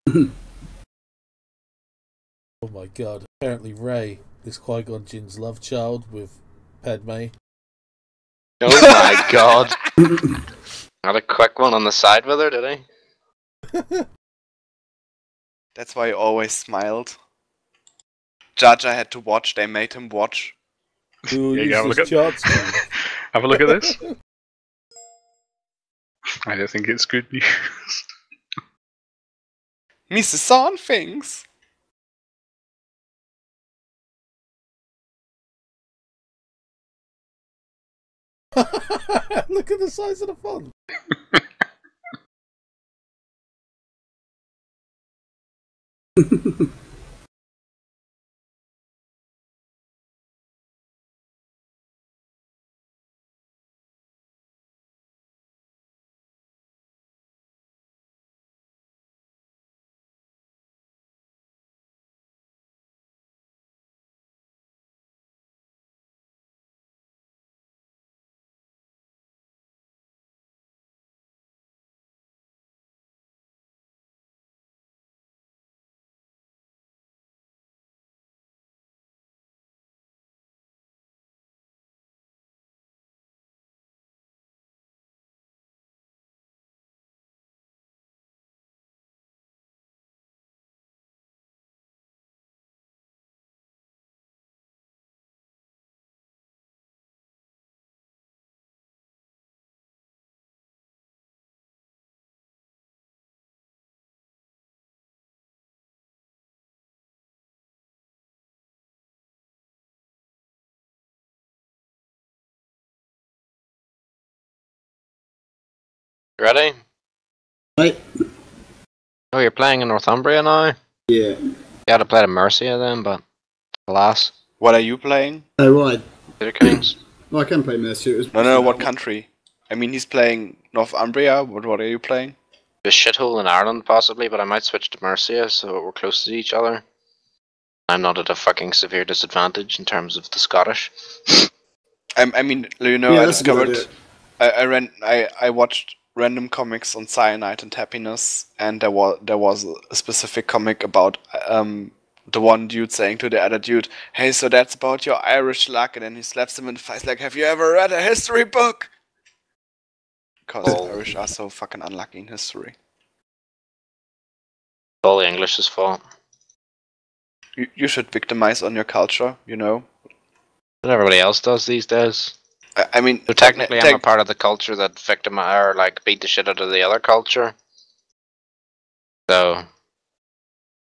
Oh my god. Apparently Rey is Qui-Gon Jinn's love child with Padme. Oh my god. Not a quick one on the side with her, did he? That's why he always smiled. Jar Jar had to watch, they made him watch. Have a look at this. I don't think it's good news. Mrs. Son things. Look at the size of the font. Ready? Right. Oh, you're playing in Northumbria now? Yeah. You had to play to Mercia then, but alas. What are you playing? Oh, right. Peter Kings. Well, I can play Mercia. No, what country? I mean, he's playing Northumbria. What are you playing? A shithole in Ireland, possibly, but I might switch to Mercia so we're close to each other. I'm not at a fucking severe disadvantage in terms of the Scottish. I mean, you know, I discovered. I watched random comics on cyanide and happiness, and there was a specific comic about the one dude saying to the other dude, "Hey, so that's about your Irish luck," and then he slaps him in the face like, "Have you ever read a history book?" Because Irish are so fucking unlucky in history. All the English's fault. You should victimize on your culture, you know. And everybody else does these days. I mean, so technically, I'm a part of the culture that or like beat the shit out of the other culture. So,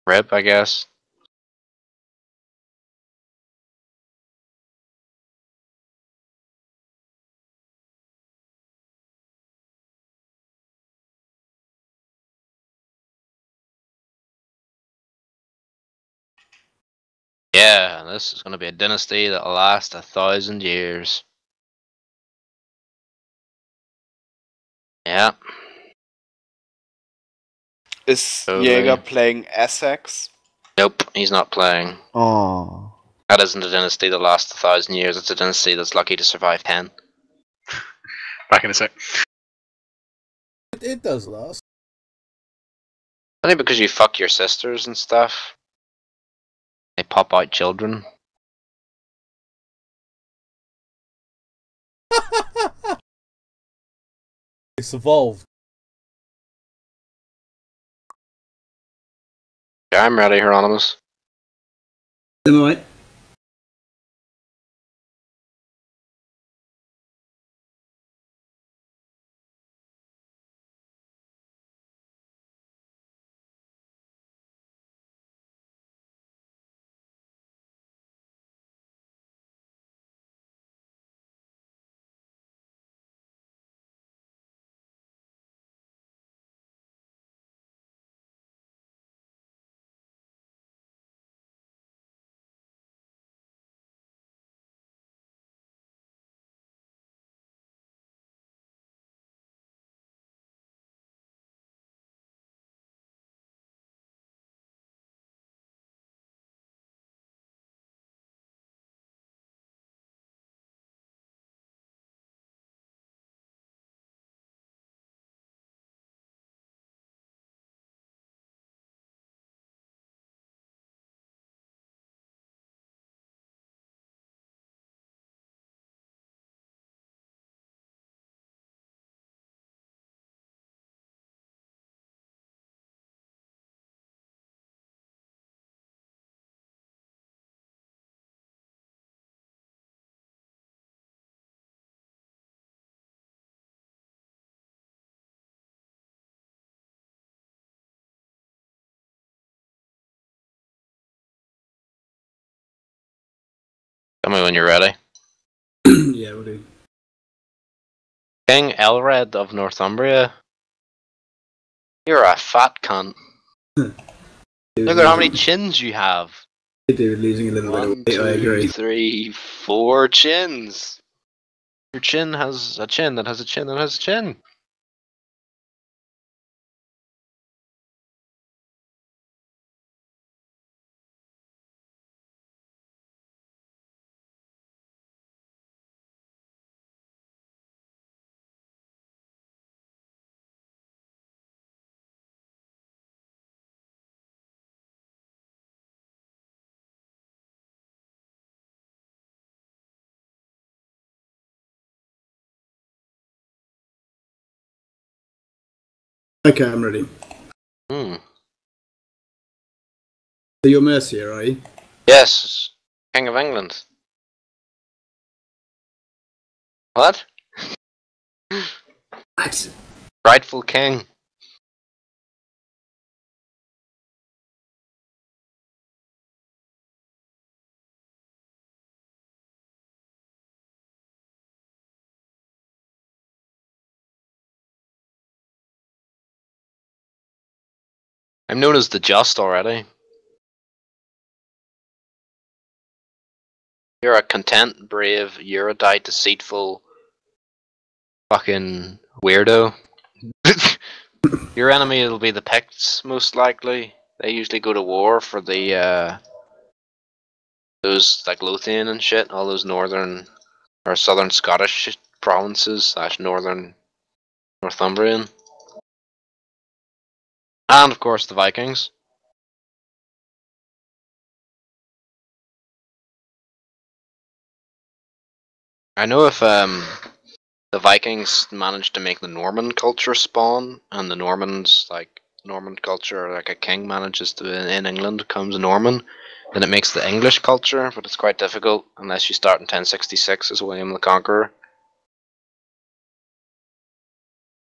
rip, I guess. Yeah, this is going to be a dynasty that'll last 1,000 years. Yeah. Is Jaeger playing Essex? Nope, he's not playing. Oh. That isn't a dynasty that lasts 1,000 years. It's a dynasty that's lucky to survive 10. Back in a sec. It does last. I think because you fuck your sisters and stuff. They pop out children. It's evolved. Yeah, I'm ready, Hieronymus. Am I right? Tell me when you're ready. Yeah, we'll do. King Elred of Northumbria. You're a fat cunt. Look at how many chins you have. David losing a little bit of weight, I agree. 1, 2, 3, 4 chins. Your chin has a chin that has a chin that has a chin. Okay, I'm ready. So you're Mercia, are you? Yes, King of England. What? What? Rightful king. I'm known as the Just already. You're a content, brave, erudite, deceitful, fucking weirdo. Your enemy will be the Picts, most likely. They usually go to war for the those like Lothian and shit, all those northern or southern Scottish provinces / northern Northumbrian. And of course the Vikings. I know if the Vikings managed to make the Norman culture spawn, and the Normans, like Norman culture, like a king manages to in England becomes a Norman, then it makes the English culture, but it's quite difficult unless you start in 1066 as William the Conqueror.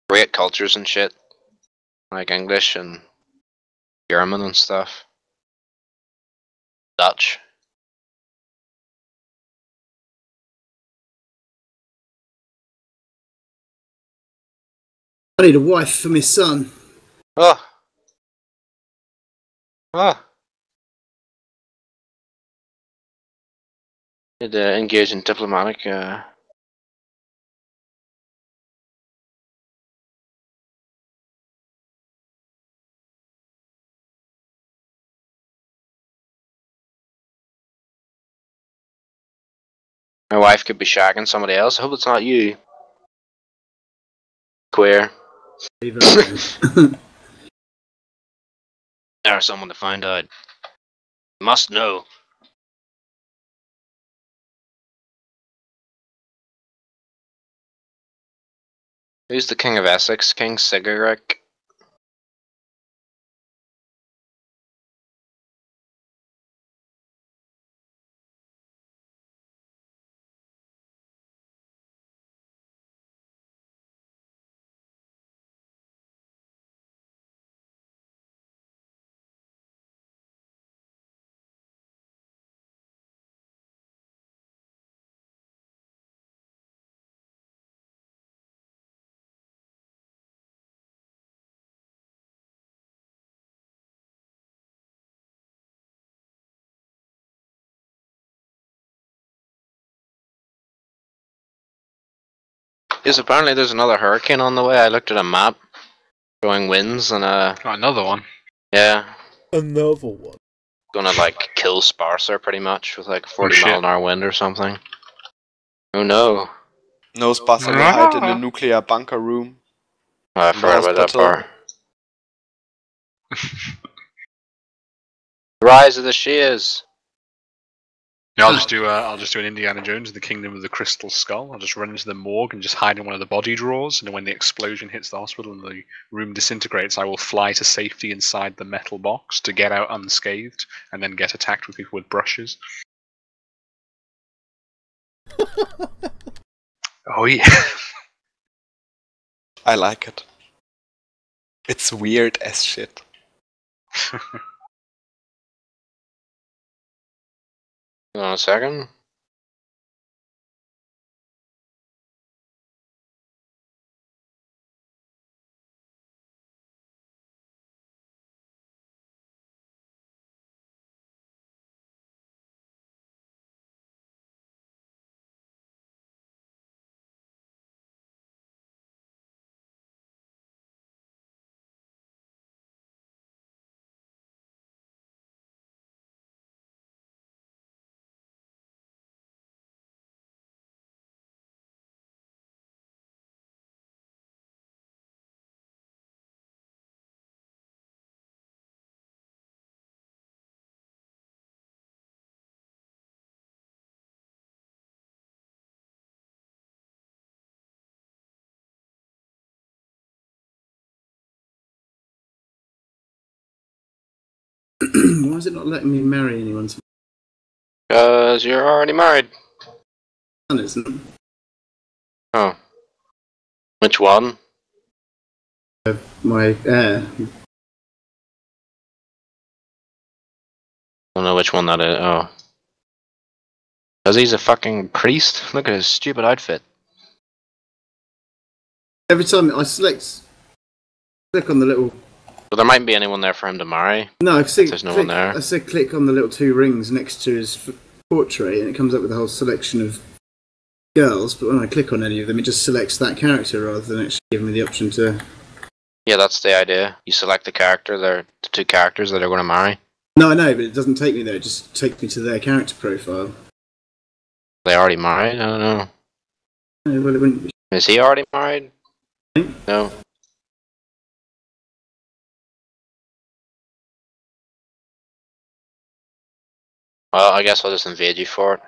Great cultures and shit, like English and German and stuff. Dutch. I need a wife for my son. Oh. Oh. Need to engage in diplomatic. My wife could be shagging somebody else. I hope it's not you. Queer. There's someone to find out. Must know. Who's the King of Essex? King Sigeric? Yes, apparently there's another hurricane on the way. I looked at a map showing winds and another one. Yeah. Another one. Gonna like kill Sparser pretty much with like 40-mile-an-hour wind or something. Oh no. No, Sparser will hide in the nuclear bunker room. Oh, I forgot about that part. Rise of the Shears. Yeah, I'll just do an Indiana Jones in the Kingdom of the Crystal Skull. I'll just run into the morgue and just hide in one of the body drawers, and then when the explosion hits the hospital and the room disintegrates, I will fly to safety inside the metal box to get out unscathed, and then get attacked with people with brushes. Oh yeah. I like it. It's weird as shit. Hold on a second. Why is it not letting me marry anyone? Because you're already married. Son isn't. Oh. Which one? My heir. I don't know which one that is. Oh. Because he's a fucking priest? Look at his stupid outfit. Every time I click on the little... But there mightn't be anyone there for him to marry. No, there's no one there. I said click on the little two rings next to his portrait, and it comes up with a whole selection of girls, but when I click on any of them, it just selects that character rather than actually giving me the option to... Yeah, that's the idea. You select the character, the two characters that are going to marry. No, I know, but it doesn't take me there, it just takes me to their character profile. They already married? I don't know. Well, it wouldn't be. Is he already married? No. Well, I guess I'll just invade you for it.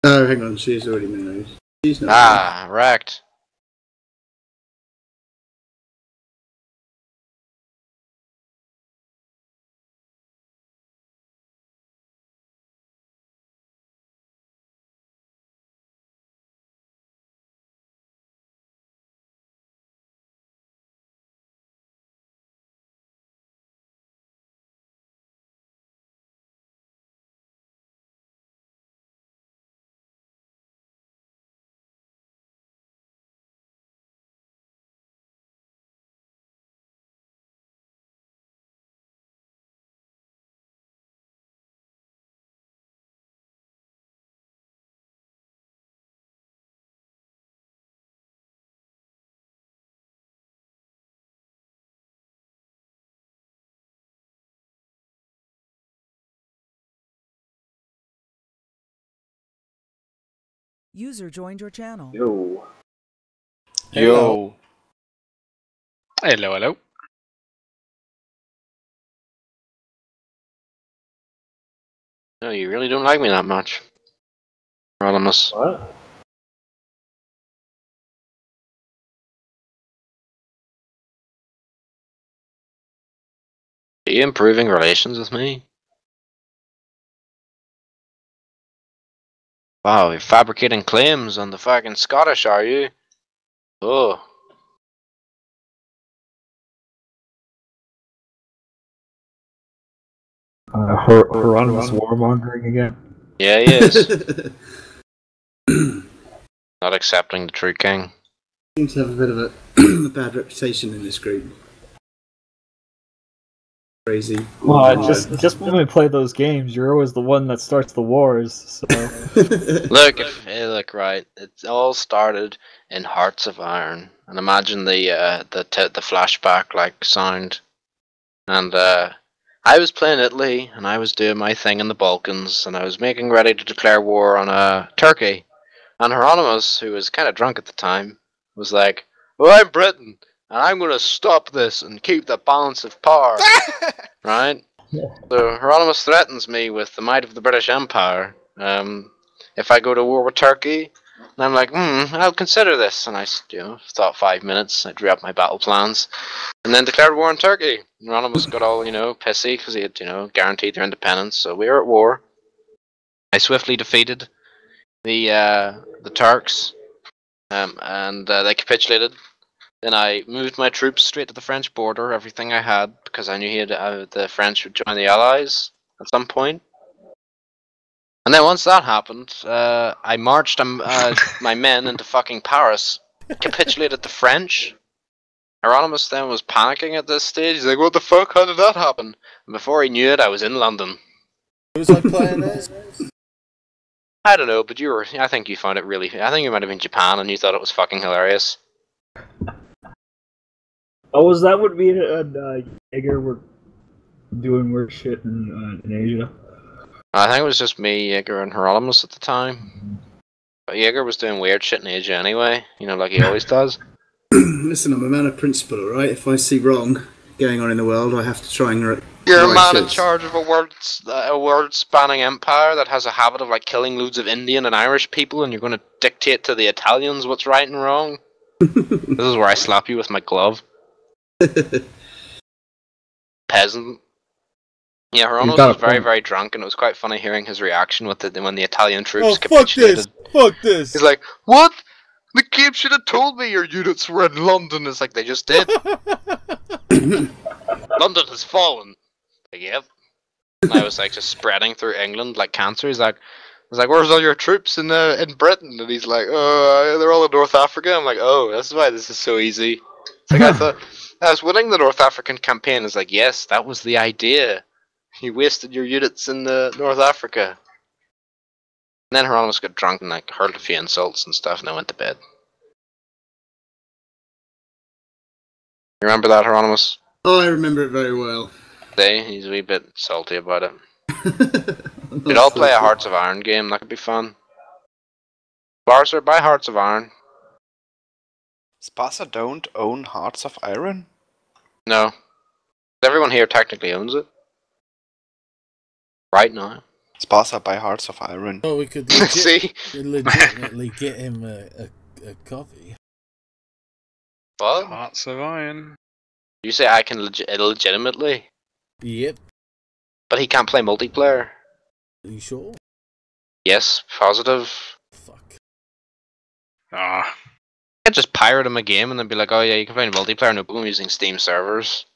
Oh, hang on, she's already married. She's not married. Wrecked. User joined your channel. Yo. Hello. Hello, hello. No, you really don't like me that much. Rodimus. What? Are you improving relations with me? Wow, you're fabricating claims on the fucking Scottish, are you? Oh. Hieronymus warmongering again. Yeah, he is. Not accepting the true king. Seems to have a bit of a bad reputation in this group. Crazy. Well, just when we play those games, you're always the one that starts the wars. So look, right. It all started in Hearts of Iron, and imagine the flashback like sound. And I was playing Italy, and I was doing my thing in the Balkans, and I was making ready to declare war on Turkey. And Hieronymus, who was kind of drunk at the time, was like, "Well, I'm Britain, and I'm going to stop this and keep the balance of power." Right? Yeah. So Hieronymus threatens me with the might of the British Empire if I go to war with Turkey. And I'm like, I'll consider this. And I thought 5 minutes. I drew up my battle plans. And then declared war on Turkey. And Hieronymus got all, pissy because he had, guaranteed their independence. So we were at war. I swiftly defeated the Turks. And they capitulated. Then I moved my troops straight to the French border, everything I had, because I knew the French would join the Allies at some point. And then once that happened, I marched my men into fucking Paris, capitulated the French. Hieronymus then was panicking at this stage. He's like, "What the fuck? How did that happen?" And before he knew it, I was in London. Who was I playing as? I don't know, but I think you found it really. I think you might have been Japan and you thought it was fucking hilarious. oh, was that what me and Jaeger were doing weird shit in Asia? I think it was just me, Jaeger, and Hieronymus at the time. But Jaeger was doing weird shit in Asia anyway, like he always does. Listen, I'm a man of principle, alright? If I see wrong going on in the world, I have to try and You're a man in charge of a world-spanning empire that has a habit of killing loads of Indian and Irish people, and you're going to dictate to the Italians what's right and wrong? This is where I slap you with my glove. Peasant. Yeah, Hieronymus was very, very drunk, and it was quite funny hearing his reaction when the Italian troops capitulated. Fuck this! He's like, "What? The game should have told me your units were in London." It's like, they just did. London has fallen. Yep. And I was just spreading through England like cancer. I was like, "Where's all your troops in Britain?" And he's like, "Oh, they're all in North Africa." I'm like, "Oh, that's why this is so easy." It's I thought I was winning the North African campaign. It's like, yes, that was the idea. You wasted your units in North Africa. And then Hieronymus got drunk and hurled a few insults and stuff, and I went to bed. You remember that, Hieronymus? Oh, I remember it very well. He's a wee bit salty about it. We'd all play a Hearts of Iron game. That could be fun. Barca buy Hearts of Iron. Sparsa don't own Hearts of Iron? No. Everyone here technically owns it. Right now. Sparsa buy Hearts of Iron. Oh, we could legitimately get him a copy. What? Hearts of Iron. You say I can legitimately? Yep. But he can't play multiplayer. Are you sure? Yes, positive. Fuck. Ah. I could just pirate him a game and then be like, oh yeah, you can play multiplayer, no problem, using Steam servers.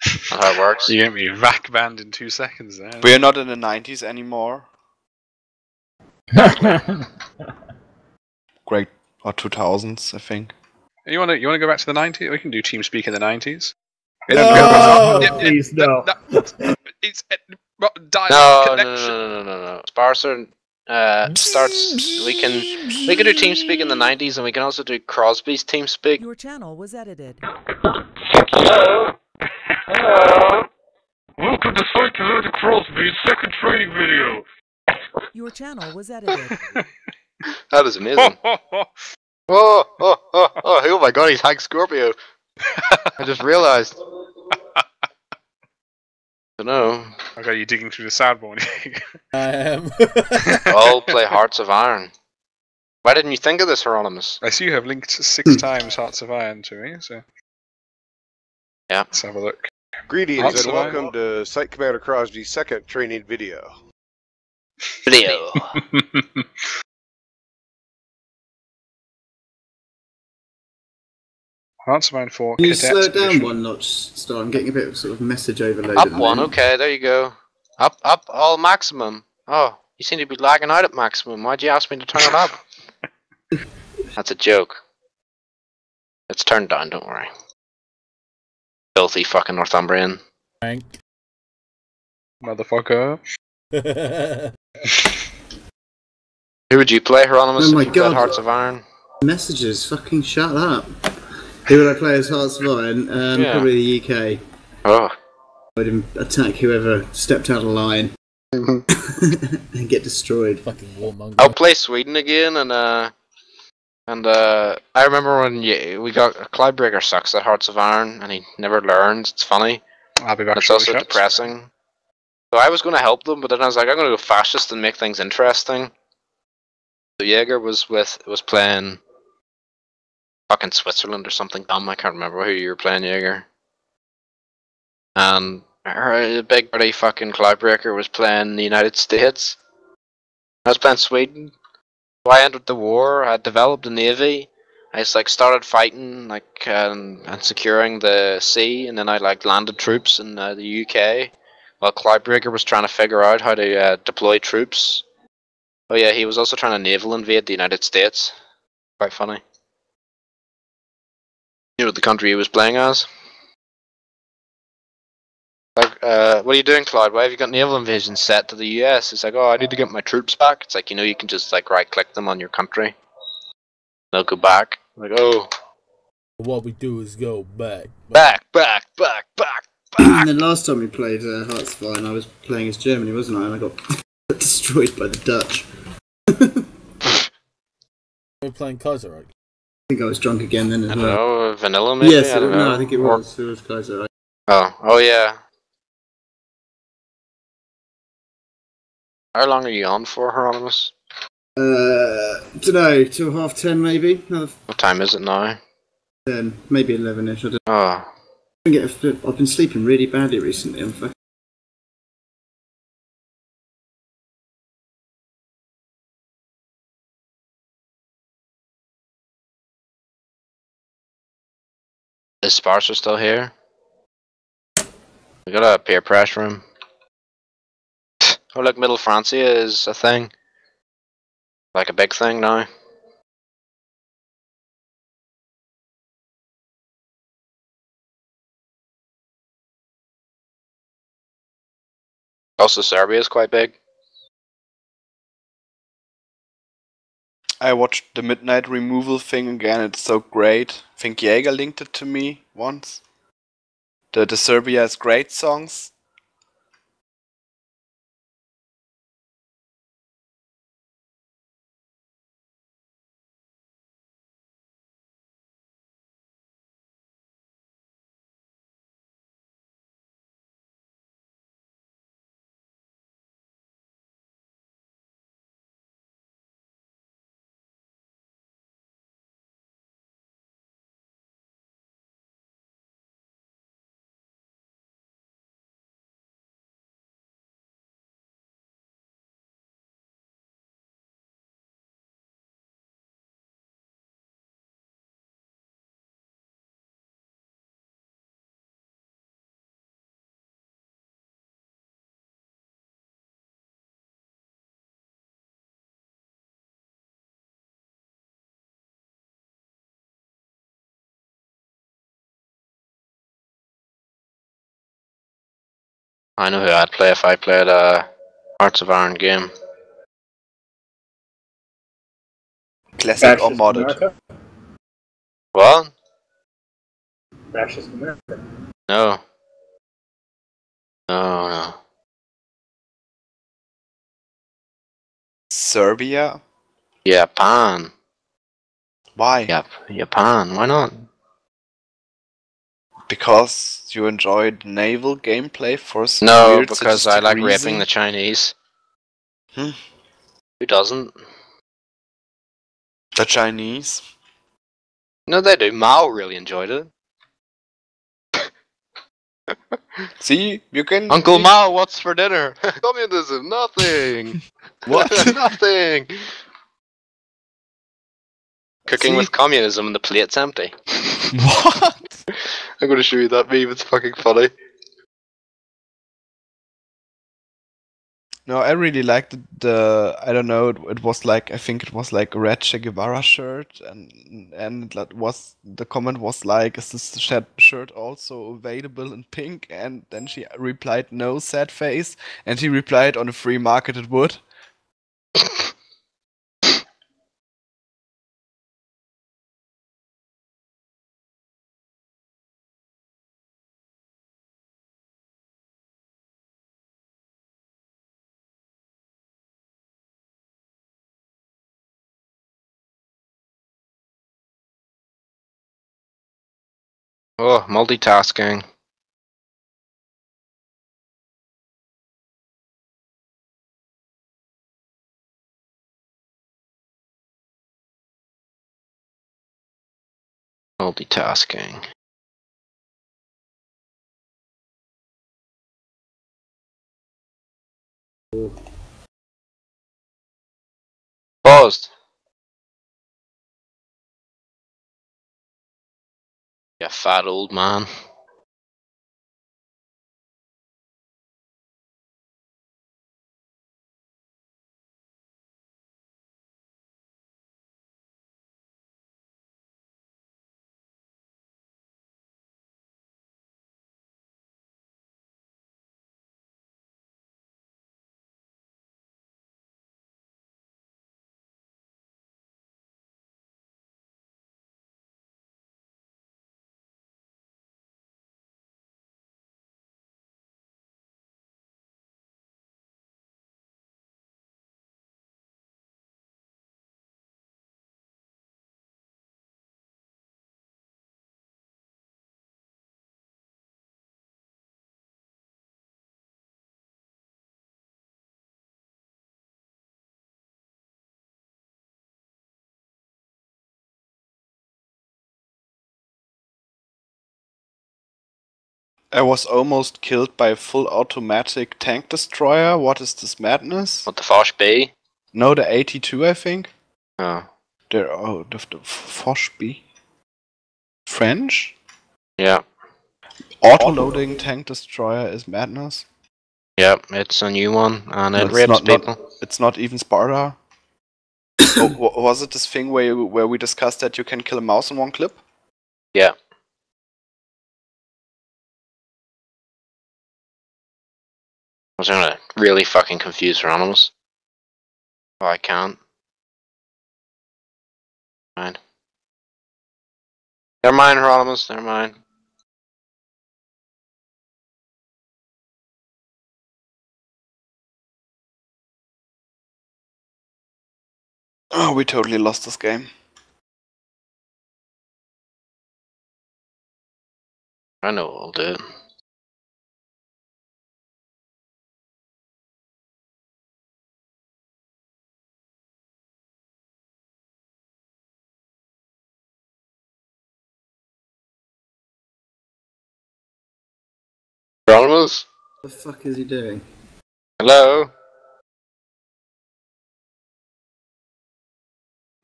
That's how it works. You get me rack banned in 2 seconds there. We're not in the 90s anymore. Great, or 2000s, I think. You wanna go back to the 90s? We can do TeamSpeak in the 90s. No! Please, no. It's direct No, connection. no. Sparser starts. We can do TeamSpeak in the 90s, and we can also do Crosby's TeamSpeak. Your channel was edited. Welcome to Site Commander Crosby's second training video. Your channel was edited. That is amazing. Oh my god, he's Hank Scorpio. I just realized. I don't know. Okay, you're digging through the soundboard. I am. All play Hearts of Iron. Why didn't you think of this, Hieronymus? I see you have linked 6 times Hearts of Iron to me, so... Yeah. Let's have a look. Greetings Hearts and of Iron. welcome to Site Commander Crosby's second training video. Video. Hearts of Iron 4 Can you Cadet slow it down Edition. one notch, Star? I'm getting a bit of sort of message overload. Up at the one, moment. okay, there you go. Up, all maximum. Oh, you seem to be lagging out at maximum. Why'd you ask me to turn it up? That's a joke. It's turned down, don't worry. Filthy fucking Northumbrian. Frank. Motherfucker. Who would you play, Hieronymus, Oh my if you played God. Hearts of Iron? Messages, fucking shut up. Who would I play as Hearts of Iron? Yeah. Probably the UK. Oh. I'd attack whoever stepped out of line and get destroyed. Fucking warmonger. I'll play Sweden again, and I remember when we got Cloudbreaker sucks at Hearts of Iron, and he never learns. It's funny. I'll be back It's shortly, also chaps. depressing. So I was going to help them, but then I was like, I'm going to go fascist and make things interesting. So Jaeger was playing fucking Switzerland or something dumb. I can't remember who you were playing, Jaeger. And her big buddy fucking Cloudbreaker was playing the United States. I was playing Sweden. So I entered the war. I developed a navy. I just started fighting and securing the sea, and then I landed troops in the UK. While Cloudbreaker was trying to figure out how to deploy troops. Oh yeah, he was also trying to naval invade the United States. Quite funny. You know the country he was playing as? What are you doing, Cloud? Why have you got naval invasion set to the US? It's like, oh, I need to get my troops back. It's like, you can just right-click them on your country. They'll go back. Like, oh. What we do is go back. Back. And then last time we played Hearts of Iron, I was playing as Germany, wasn't I? And I got destroyed by the Dutch. We're playing Kaiserreich. I think I was drunk again then as I don't well. know, vanilla maybe? Yes, I don't know. no, I think it was. It was Kaiser. Oh yeah. How long are you on for, Hieronymus? Don't know, till 10:30 maybe. Another What time is it now? 10, maybe 11ish. I don't Oh. I've been sleeping really badly recently. I'm fucking. Is Sparser still here? We got a peer press room. Oh look, Middle Francia is a thing. Like a big thing now. Also Serbia is quite big. I watched the Midnight Removal thing again, it's so great. I think Jaeger linked it to me once. The Serbia is Great songs. I know who I'd play if I played Hearts of Iron game. Classic or modded? America? What? Fascist America. No. No. Serbia? Japan. Why? Yep, Japan. Why not? Because you enjoyed naval gameplay for some No, weird because I like reason? raping the Chinese. Hmm. Who doesn't? The Chinese? No, they do. Mao really enjoyed it. See, you can. Uncle Mao, what's for dinner? Communism, nothing. What? Nothing. Cooking See? with communism and the plate's empty. What? I'm gonna show you that meme, it's fucking funny. No, I really liked the I don't know, it was like, I think it was like a red Che Guevara shirt, and that was, the comment was like, is this shirt also available in pink? And then she replied, no, sad face, and he replied, on a free market it would. Oh, multitasking. Multitasking. Paused. You fat old man. I was almost killed by a full automatic tank destroyer. What is this madness? What, the Foch B? No, the 82, I think. Oh. The Foch B. French? Yeah. Auto-loading tank destroyer is madness. Yep, it's a new one, and No, it rapes people. It's not even Sparta. Was it this thing where we discussed that you can kill a mouse in one clip? Yeah. I was gonna really fucking confuse Hieronymus. Oh, I can't. Mind. Never mind, Hieronymus, never mind. Oh, we totally lost this game. I know we'll do it. Hieronymus? What the fuck is he doing? Hello?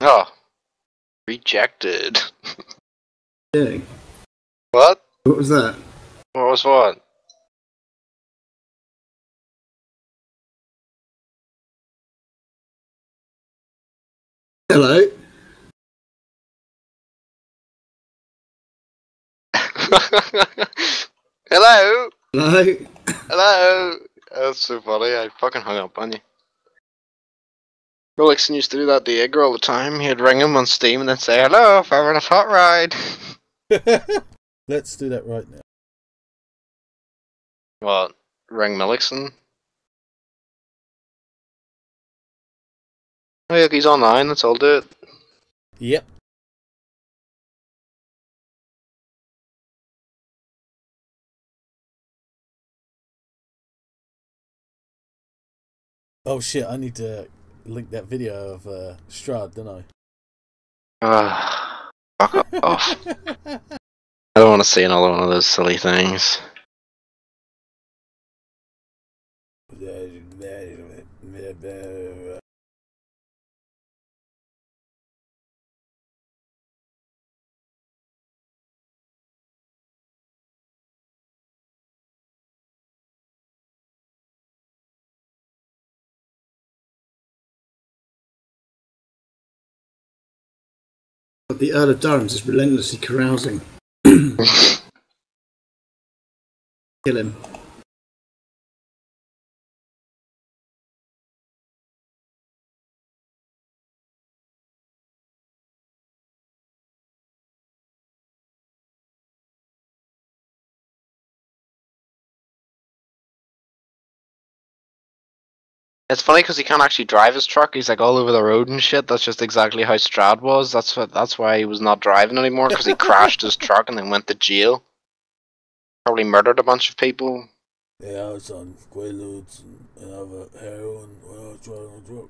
Oh. Rejected. Doing? What? What was that? What was what? Hello? Hello? Hello? Hello. That's so funny. I fucking hung up on you. Rolex used to do that to Edgar all the time. He'd ring him on Steam and then say, "Hello, if I'm on a hot ride." Let's do that right now. What? Ring Milixon? Oh, yeah, he's online. Let's all do it. Yep. Oh shit! I need to link that video of Strahd, don't I? Fuck off. I don't want to see another one of those silly things. But the Earl of Durham's is relentlessly carousing. Kill him. It's funny because he can't actually drive his truck. He's like all over the road and shit. That's just exactly how Strahd was. That's why he was not driving anymore, because he crashed his truck and then went to jail. Probably murdered a bunch of people. Yeah, I was on Quaaludes and other heroin when I was driving a truck.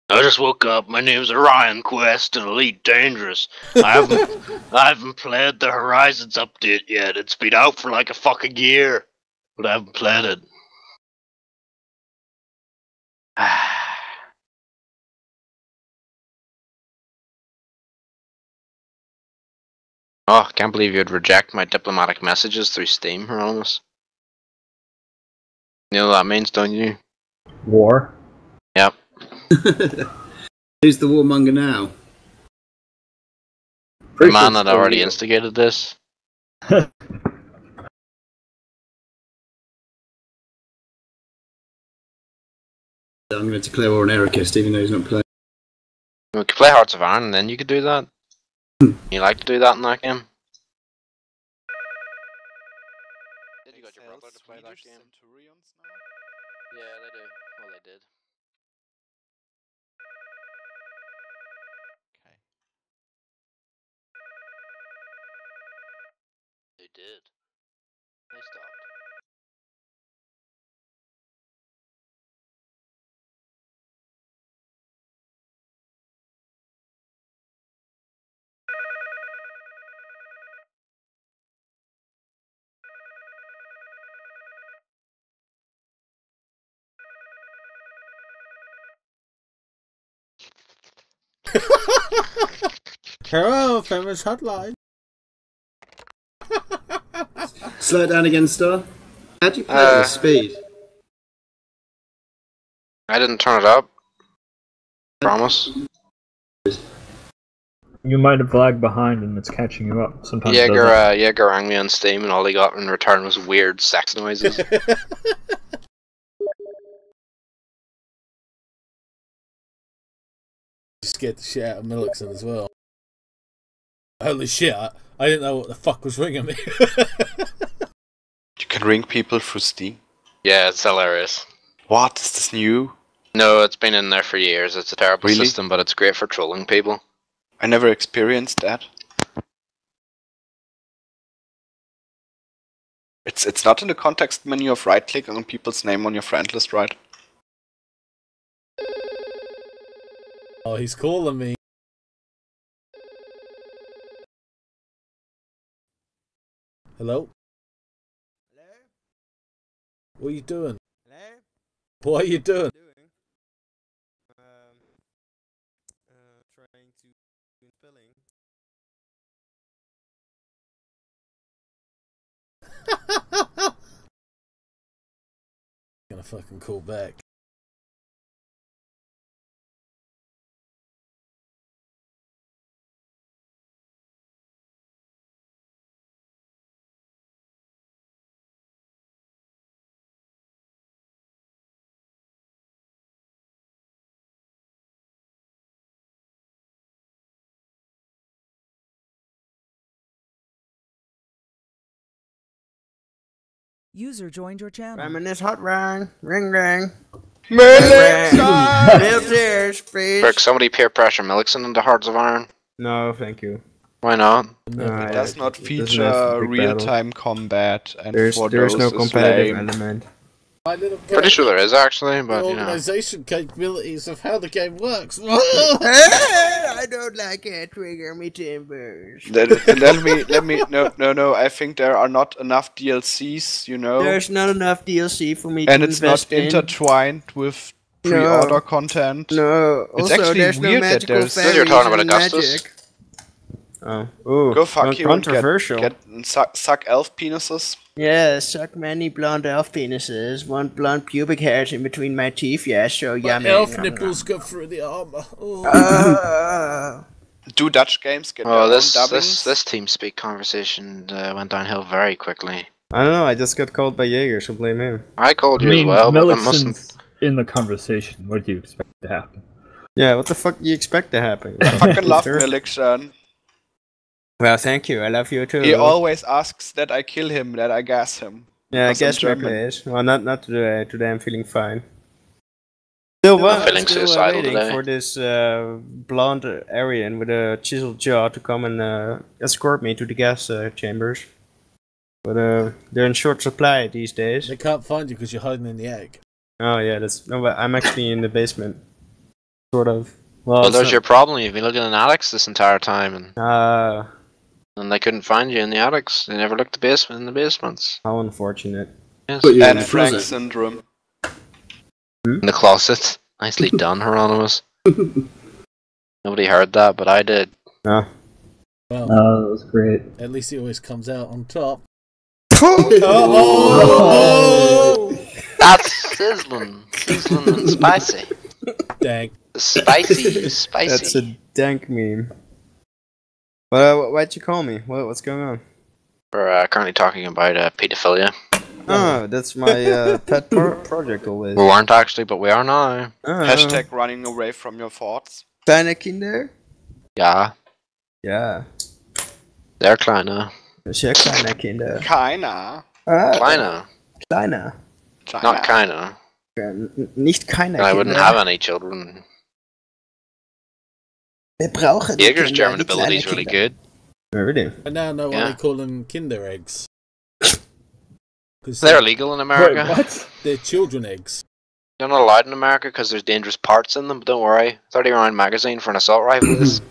I just woke up. My name's Orion Quest and Elite Dangerous. I haven't played the Horizons update yet. It's been out for like a fucking year, but I haven't played it. Oh, can't believe you'd reject my diplomatic messages through Steam, Hieronymus. You know what that means, don't you? War. Yep. Who's the warmonger now? The man that already instigated this. I'm going to declare war on Ericist, even though he's not playing. We could play Hearts of Iron and then you could do that. You like to do that in that game? Did you got your brother to play that game? Yeah, they do. Well, they did. Okay. They did. They stopped. Hello, famous hotline. Slow it down again, Star. How do you play at this speed? I didn't turn it up. Promise. You might have lagged behind and it's catching you up. Sometimes Jaeger rang me on Steam and all he got in return was weird sex noises. Scared the shit out of Milixon as well. Holy shit, I didn't know what the fuck was ringing me. You can ring people through Steam? Yeah, it's hilarious. What? Is this new? No, it's been in there for years. It's a terrible Really? system, but it's great for trolling people. I never experienced that. It's not in the context menu of right-click on people's name on your friend list, right? Oh, he's calling me. Hello? Hello? What are you doing? Hello? What are you doing? Trying to do spelling. Gonna fucking call back. User joined your channel. I'm in this hot ring. Ring ring. Melixon! Real tears, please. Burke, somebody peer pressure Melixon into Hearts of Iron. No, thank you. Why not? It does not doesn't have feature big real-time combat, and There's for no those competitive lame. element. Pretty sure there is actually, but the you know. organization capabilities of how the game works. I don't like it. Trigger me timbers. Let me. No. I think there are not enough DLCs. You know. There's not enough DLC for me and to it's not invest in. intertwined with pre-order content. No. It's Also, actually there's weird no that magical there's. fairies You're talking about and Augustus? magic. Oh, ooh, Go fuck you and controversial. get suck elf penises. Yeah, suck many blonde elf penises. One blonde pubic hairs in between my teeth. Yeah, so yummy. Elf nipples go through the armor. Oh. Do Dutch games get Oh, their this own dubbings? this TeamSpeak conversation went downhill very quickly. I don't know, I just got called by Jaeger, so blame him. I called you as well, but I mustn't. Melixon's in the conversation. What do you expect to happen? Yeah, what the fuck do you expect to happen? I fucking love Sure. Melixon. Well, thank you, I love you too. He always asks that I kill him, that I gas him. Yeah, I Because I'm guess my German. place. Well, not today. Today I'm feeling fine. Still, feeling suicidal waiting today. for this blonde Aryan with a chiseled jaw to come and escort me to the gas chambers. But they're in short supply these days. They can't find you because you're hiding in the egg. Oh yeah, that's no. But I'm actually in the basement, sort of. Well, it's there's not- your problem. You've been looking in attics this entire time, and they couldn't find you in the attics. They never looked in the basements. How unfortunate. Yes. Put you in And the Frank closet. syndrome. In the closet. Nicely done, Hieronymus. Nobody heard that, but I did. No. Well, That was great. at least he always comes out on top. That's sizzling and spicy. Dang. Spicy. That's a dank meme. But why'd you call me? What's going on? We're currently talking about pedophilia. Oh, that's my pet project always. We weren't actually, but we are now. Hashtag running away from your thoughts. Kleine Kinder? Yeah, Yeah. they're kleiner. Sehr kleine Kinder. Keiner. Kleiner. Kleiner. Not kinda. Nicht keine And I wouldn't Kinder. have any children. Wir brauchen Jaeger's Kinder, German die ability is kleine really Kinder. good. Oh, really? I now know why Yeah. they call them Kinder eggs. 'Cause They're illegal in America. Wait, what? they're children eggs. They're not allowed in America because there's dangerous parts in them, but don't worry. 30 round magazine for an assault rifle is.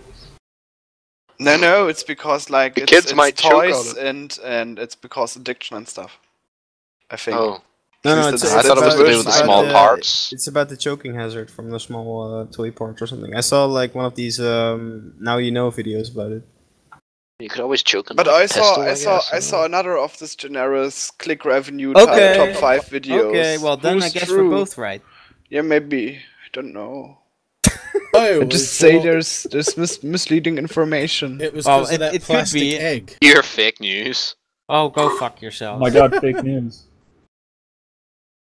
No, it's because like The it's, kids it's might choke toys on and it's because addiction and stuff. I think. Oh, No, Since it's, it's- I thought it was to do with the about small parts. It's about the choking hazard from the small toy parts or something. I saw like one of these now you know videos about it. You could always choke on But a I pistol, saw another of this generous click revenue Okay. top 5 videos. Okay, well then I Who's guess true? we're both right. Yeah, maybe. I don't know. Oh, I just say there's misleading information. It was Well, because of that it could plastic be. egg. You're fake news. Oh, go fuck Oh yourself. my god, fake news.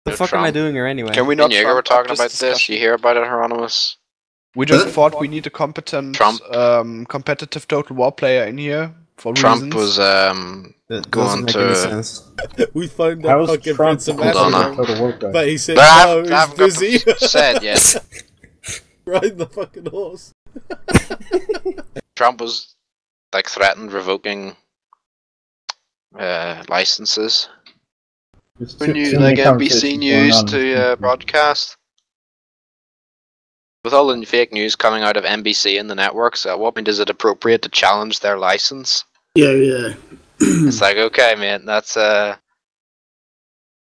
The fuck am I doing here anyway? Can we Me and not Jaeger were trump talking up about this this. discussion? You hear about it, Hieronymus? We just Huh? thought we need a competent Trump. competitive Total War player in here for Trump reasons. was That going doesn't make any to. sense. We found How that is fucking Trump Prince of Hold on Africa, now. Total War guy? but he said But I no, haven't, I haven't he's got busy. said yet. Riding the fucking horse. Trump was like threatened revoking licenses. There's When too you many like conversations NBC going News on. to broadcast. With all the fake news coming out of NBC and the networks, at what point is it appropriate to challenge their license? Yeah. It's like, okay, man, that's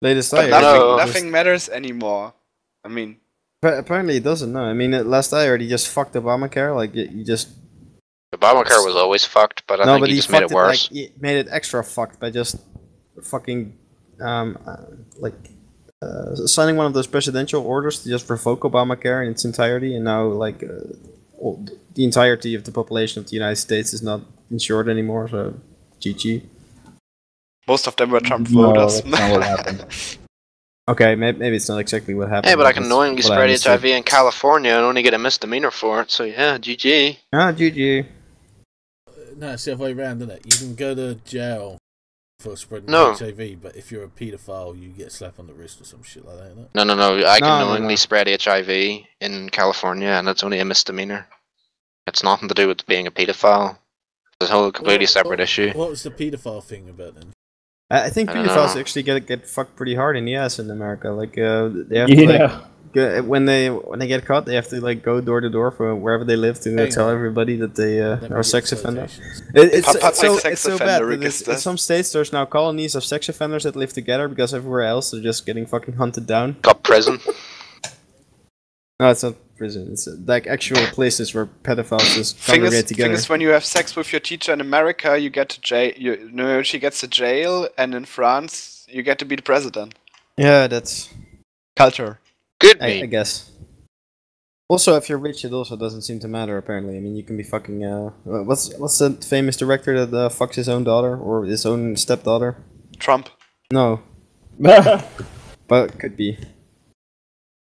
Latest But I nothing, heard. No. nothing matters anymore. I mean, Apparently it doesn't. No, I mean last I heard he just fucked Obamacare. Like you just Obamacare was always fucked, but I no, think but he he just made fucked it worse. Like, he made it extra fucked by just fucking signing one of those presidential orders to just revoke Obamacare in its entirety, and now like the entirety of the population of the United States is not insured anymore. So, GG. most of them were Trump No, voters. that's not what happened. Okay, maybe it's not exactly what happened. Hey, but I can that's knowingly what I spread understood. HIV in California and only get a misdemeanor for it, so yeah, GG. Ah, GG. No, it's the other way around, isn't it? You can go to jail for spreading No. HIV, but if you're a paedophile, you get a slap on the wrist or some shit like that, isn't it? No. I can knowingly spread HIV in California, and it's only a misdemeanor. It's nothing to do with being a paedophile. It's a whole completely separate issue. What was the paedophile thing about then? I think pedophiles actually get fucked pretty hard in the ass in America. Like they have to, like, when they get caught, they have to like go door to door for wherever they live to tell everybody that they are sex offenders. It's so bad. In some states, there's now colonies of sex offenders that live together because everywhere else they're just getting fucking hunted down. Got prison. No, it's not prison. It's like actual places where pedophiles just congregate together. Thing is, when you have sex with your teacher in America, you get to jail. She gets to jail, and in France, you get to be the president. Yeah, that's culture. Good, I guess. Also, if you're rich, it also doesn't seem to matter. Apparently, I mean, you can be fucking. What's the famous director that fucks his own daughter or his own stepdaughter? Trump. No. But could be.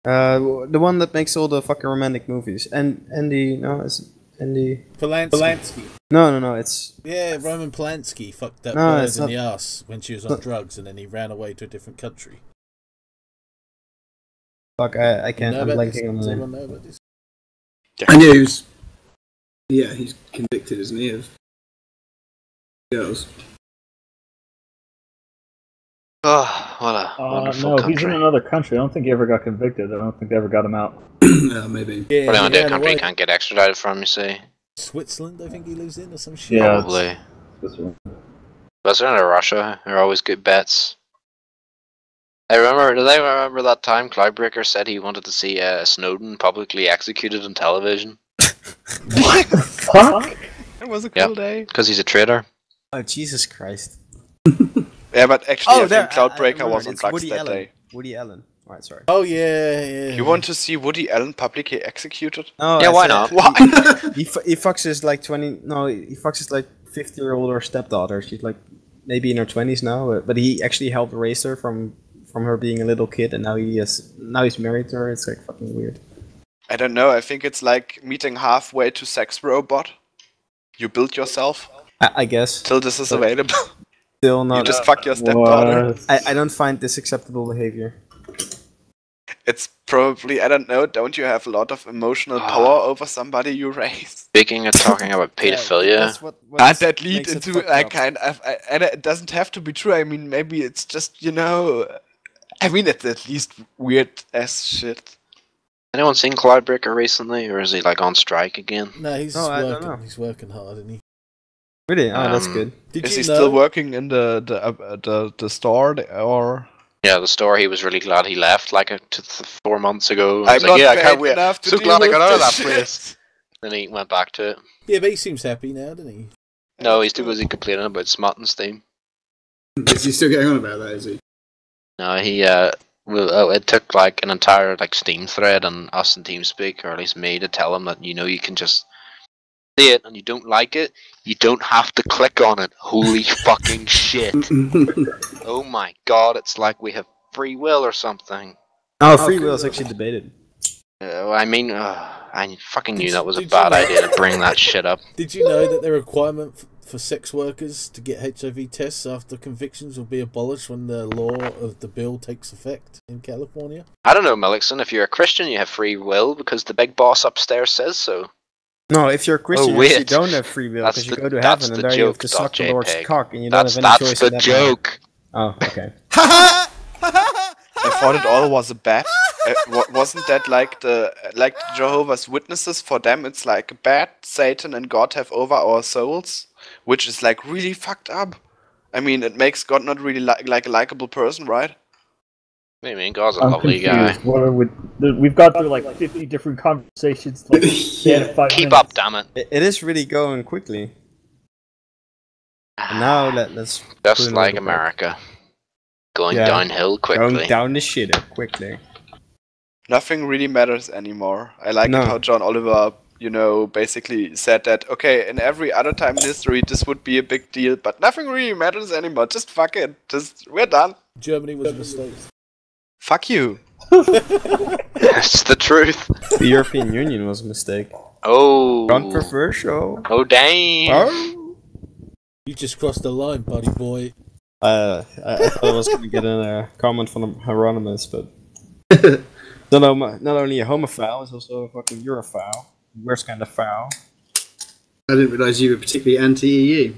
The one that makes all the fucking romantic movies. And Andy Polanski. No, it's... Yeah, Roman Polanski fucked that bird in the ass when she was on drugs, and then he ran away to a different country. Fuck, I can't, I'm blanking on the name. Does name. anyone know about this? I knew he was... Yeah, he's convicted, isn't he, of girls? Oh, what a wonderful country. He's in another country. I don't think he ever got convicted. I don't think they ever got him out. Maybe. Yeah, probably a country you can't get extradited from, you see. Switzerland, I think he lives in, or some shit. Yeah, probably. Switzerland or Russia are always good bets. Do they remember that time Cloudbreaker said he wanted to see Snowden publicly executed on television? What the fuck? It was a cool day. Because he's a traitor. Oh, Jesus Christ. Yeah, but actually, I think Cloudbreaker was on drugs that day. Woody Allen. Alright, sorry. Oh, yeah. You want to see Woody Allen publicly executed? Oh, yeah, why not? Why? he fucks his like 20... No, he fucks his like 50-year-old stepdaughter. She's like maybe in her 20s now, but he actually helped raise her from her being a little kid, and now he's married to her. It's like fucking weird. I don't know. I think it's like meeting halfway to Sex Robot. You build yourself. I guess. Till this is available. Still not. You just fuck your stepdaughter. I don't find this acceptable behavior. It's probably, I don't know, don't you have a lot of emotional power over somebody you raise? Speaking of talking about pedophilia, and that lead into like kind of, and it doesn't have to be true. I mean, maybe it's just, you know, I mean, it's at least weird as shit. Anyone seen Cloudbreaker recently, or is he like on strike again? No, he's working. He's working hard, isn't he? Really? Oh, that's good. Is he still working in the store or? Yeah, the store. He was really glad he left like 4 months ago. I'm like, I can't wait. So glad I got out of that place. Then he went back to it. Yeah, but he seems happy now, doesn't he? No, he's too busy complaining about smut and steam. Is he still going on about that? Is he? No, he it took like an entire like Steam thread on us in TeamSpeak, or at least me, to tell him that you can just see it and you don't like it, you don't have to click on it. Holy fucking shit! Oh my god, it's like we have free will or something. Oh, free will is actually debated. I mean, I fucking knew that was a bad idea to bring that shit up. Did you know that the requirement for sex workers to get HIV tests after convictions will be abolished when the law of the bill takes effect in California? I don't know, Melixon. If you're a Christian, you have free will because the big boss upstairs says so. No, if you're a Christian, you don't have free will because you go to heaven and there you have to suck the Lord's cock and you don't have any choice in that. That's the joke. Oh, okay. I thought it all was a bet. Wasn't that like the Jehovah's Witnesses? For them, it's like a bet. Satan and God have over our souls, which is like really fucked up. I mean, it makes God not really like a likable person, right? What do you mean? God's a lovely guy. What are we've got through like 50 different conversations. Like, Keep up, damn it! It is really going quickly. And now let's just like America. Going downhill quickly. Going down the shitter quickly. Nothing really matters anymore. I like how John Oliver, basically said that, okay, in every other time in history this would be a big deal, but nothing really matters anymore. Just fuck it. We're done. Germany was a mistake. Fuck you. That's the truth. The European Union was a mistake. Oh. Controversial. Oh, damn. Oh. You just crossed the line, buddy boy. I thought I was going to get a comment from Hieronymus, but not only a homophile, it's also a fucking Europhile. Worst kind of foul. I didn't realise you were particularly anti-EU.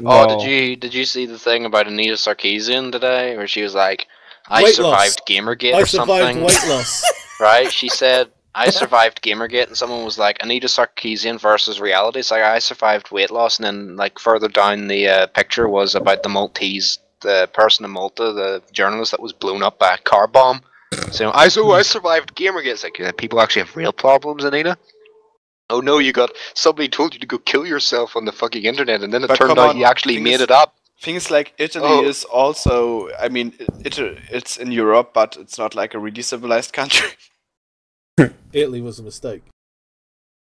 Oh, did you see the thing about Anita Sarkeesian today, where she was like, "I survived Gamergate" or something? I survived weight loss. Right? She said, "I survived Gamergate," and someone was like, "Anita Sarkeesian versus reality." It's like, I survived weight loss, and then like further down the picture was about the person in Malta, the journalist that was blown up by a car bomb. So I survived Gamergate. It's like, people actually have real problems, Anita. Oh no, somebody told you to go kill yourself on the fucking internet, and then it turned out you actually made it up. Things like Italy is also, I mean, it's in Europe, but it's not like a really civilized country. Italy was a mistake.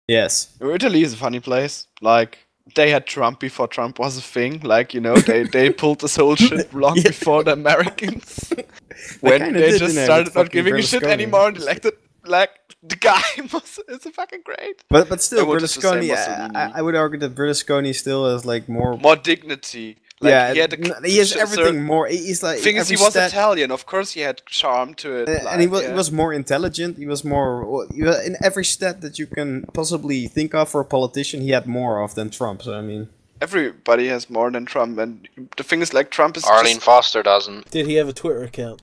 Yes. Italy is a funny place. Like, they had Trump before Trump was a thing. Like, you know, they pulled this whole shit long before the Americans. When they just started not giving a shit anymore and elected, like, the guy is fucking great. But still, Berlusconi, I would argue that Berlusconi still has like more dignity. Like, he has everything more. He's like, thing is, he was Italian. Of course, he had charm to it. And he was more intelligent. He was more in every stat that you can possibly think of for a politician. He had more of than Trump. So I mean, everybody has more than Trump. And the thing is, like, Trump is. Arlene Foster doesn't. Did he have a Twitter account?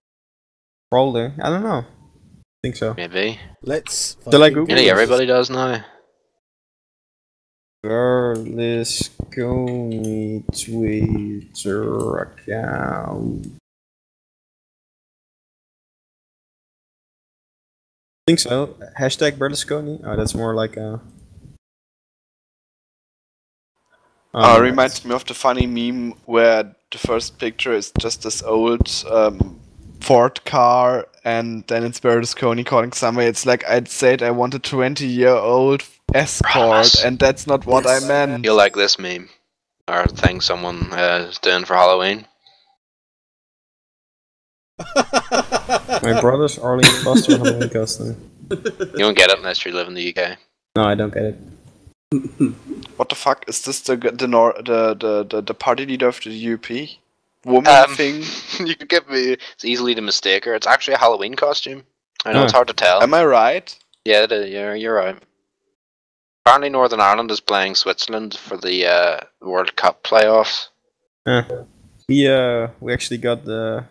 Probably. I don't know. I think so. Maybe. Let's. Nearly everybody does now. Berlusconi Twitter account. I think so. Hashtag Berlusconi. Oh, that's more like a. Reminds me of the funny meme where the first picture is just this old Ford car, and then it's Berlusconi calling somebody. It's like, I'd said I want a 20-year-old Escort, and that's not what I meant. You'll like this meme, or thing someone is doing for Halloween. My brother's Arlene Foster Halloween costume. You won't get it unless you live in the UK. No, I don't get it. What the fuck is this? The party leader of the UP woman thing? You could get me. It's easily to mistake her. It's actually a Halloween costume. I know it's hard to tell. Am I right? Yeah, you're right. Apparently, Northern Ireland is playing Switzerland for the World Cup playoffs. We actually got the.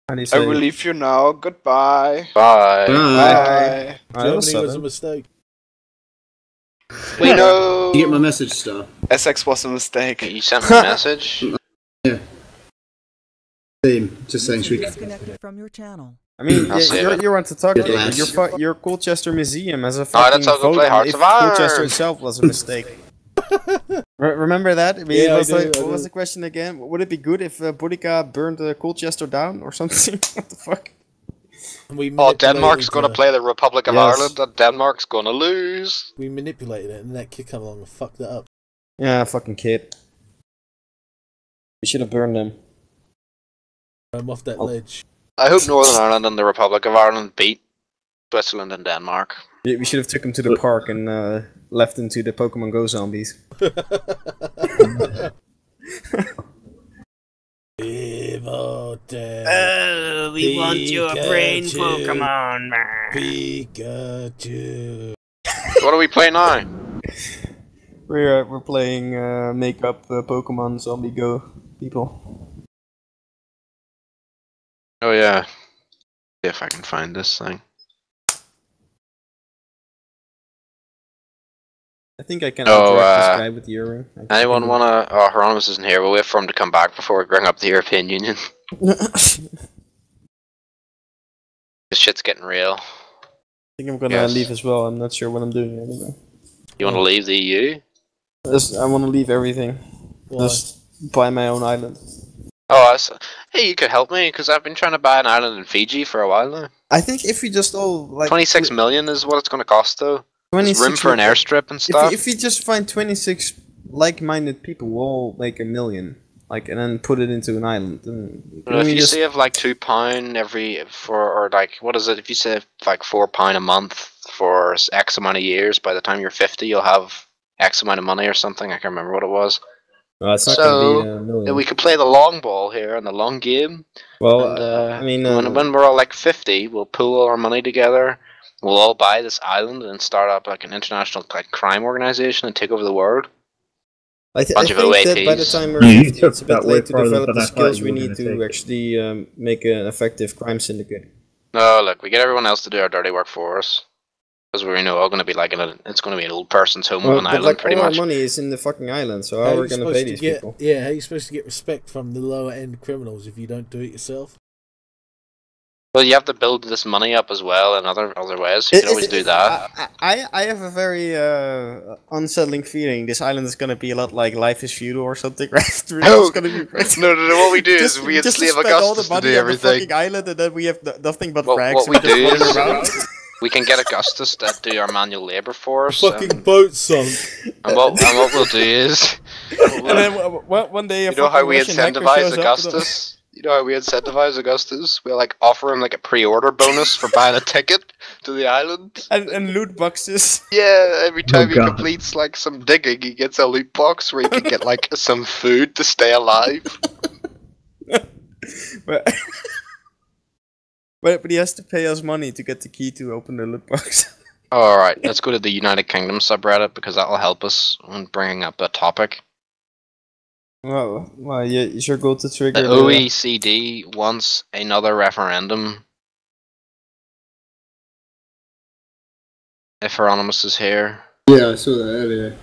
How do you say? I will leave you now. Goodbye. Bye. Bye. Germany was a mistake. We know. You get my message, Star? Essex was a mistake. You sent me a message? Yeah. Just saying, should we... Disconnected from your channel. I mean, you want to talk about your Colchester Museum as a fucking photo if Colchester itself was a mistake. Remember that? I mean, what was the question again? Would it be good if Boudica burned Colchester down or something? What the fuck? Denmark's going to play the Republic of Ireland, and Denmark's going to lose. We manipulated it, and that kid came along and fucked it up. Yeah, fucking kid. We should have burned them. I'm off that ledge. I hope Northern Ireland and the Republic of Ireland beat Switzerland and Denmark. Yeah, we should have took them to the park and left them to the Pokemon Go zombies. We want your brain Pokemon. Pikachu. What are we playing now? We're playing make up Pokemon Zombie Go people. Oh yeah. See if I can find this thing. I think I can this guy with the earring. Anyone wanna... Oh, Hieronymus isn't here. We'll wait for him to come back before we bring up the European Union. This shit's getting real. I think I'm gonna leave as well. I'm not sure what I'm doing anyway. You wanna leave the EU? I wanna leave everything. Why? Just buy my own island. Oh, hey, you could help me, because I've been trying to buy an island in Fiji for a while now. I think if we just all... like 26 million is what it's gonna cost, though. There's room for an airstrip and stuff. If we just find 26 like-minded people, we'll make $1 million. Like, and then put it into an island. If you save like £2 or like, what is it? If you save like £4 a month for X amount of years, by the time you're 50, you'll have X amount of money or something. I can't remember what it was. It's not going to be a million. We could play the long ball here and the long game. Well, and, I mean, when we're all like 50, we'll pool all our money together. We'll all buy this island and start up like an international like crime organization and take over the world. I think that by the time we're 50, it's a bit late to develop the skills we need to actually make an effective crime syndicate. No, look, we get everyone else to do our dirty work for us. Because we're all going to be like it's going to be an old person's home on an island, like, pretty all much. Our money is in the fucking island, so how are we going to pay these people? Yeah, how are you supposed to get respect from the lower end criminals if you don't do it yourself? Well, you have to build this money up as well in other ways. So you can always do that. I have a very unsettling feeling this island is going to be a lot like Life is Feudal or something, right? No, what we do is we enslave Augustus to do everything. On the fucking island, and then we have nothing but frags. What we do is we can get Augustus to do our manual labour for us. Fucking boat sunk. And what we'll do is... and then one day you know how we incentivize Augustus? You know how we incentivize Augustus? We'll like offer him like a pre-order bonus for buying a ticket to the island. And loot boxes. Yeah, every time he completes like some digging, he gets a loot box where he can get like some food to stay alive. But he has to pay us money to get the key to open the loot box. Alright, let's go to the United Kingdom subreddit because that'll help us when bringing up a topic. Well, yeah, you sure go to trigger. The OECD wants another referendum. If Hieronymus is here. Yeah, I saw that earlier.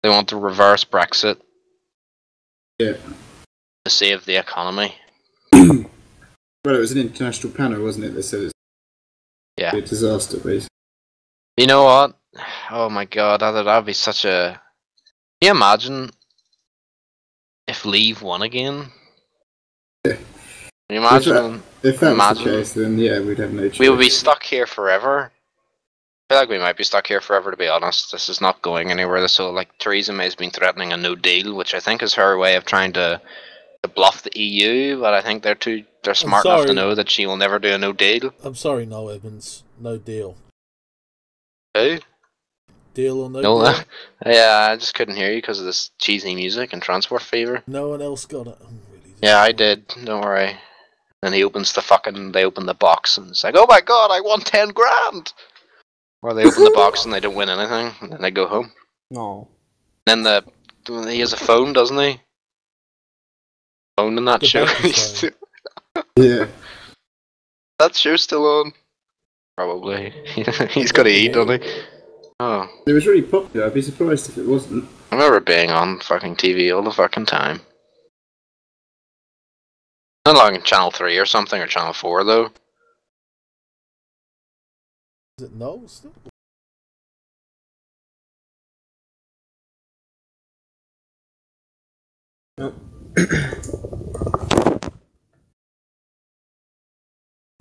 They want to reverse Brexit. Yeah. To save the economy. Well, it was an international panel, wasn't it? They said it's a disaster, basically. You know what? Oh my god, that'd be such a... Can you imagine if Leave won again? Yeah. Can you imagine? If that was the case, then yeah, we'd have no choice. We would be stuck here forever. I feel like we might be stuck here forever, to be honest. This is not going anywhere. So, like, Theresa May's been threatening a no deal, which I think is her way of trying to bluff the EU, but I think they're smart enough to know that she will never do a no deal. I'm sorry, Noel Evans. No deal. Who? Deal or no deal? Yeah, I just couldn't hear you because of this cheesy music and Transport Fever. No one else got it. Yeah, I did. Don't worry. Then they open the box and it's like, oh my god, I won 10 grand! Or they open the box and they don't win anything, and then they go home. No. Then he has a phone, doesn't he? Phone in that show. Yeah. That show's still on. Probably. He's got to eat, doesn't he? Oh. It was really popular. I'd be surprised if it wasn't. I remember it being on fucking TV all the fucking time. Not like Channel 3 or something, or Channel 4 though. Is it no still?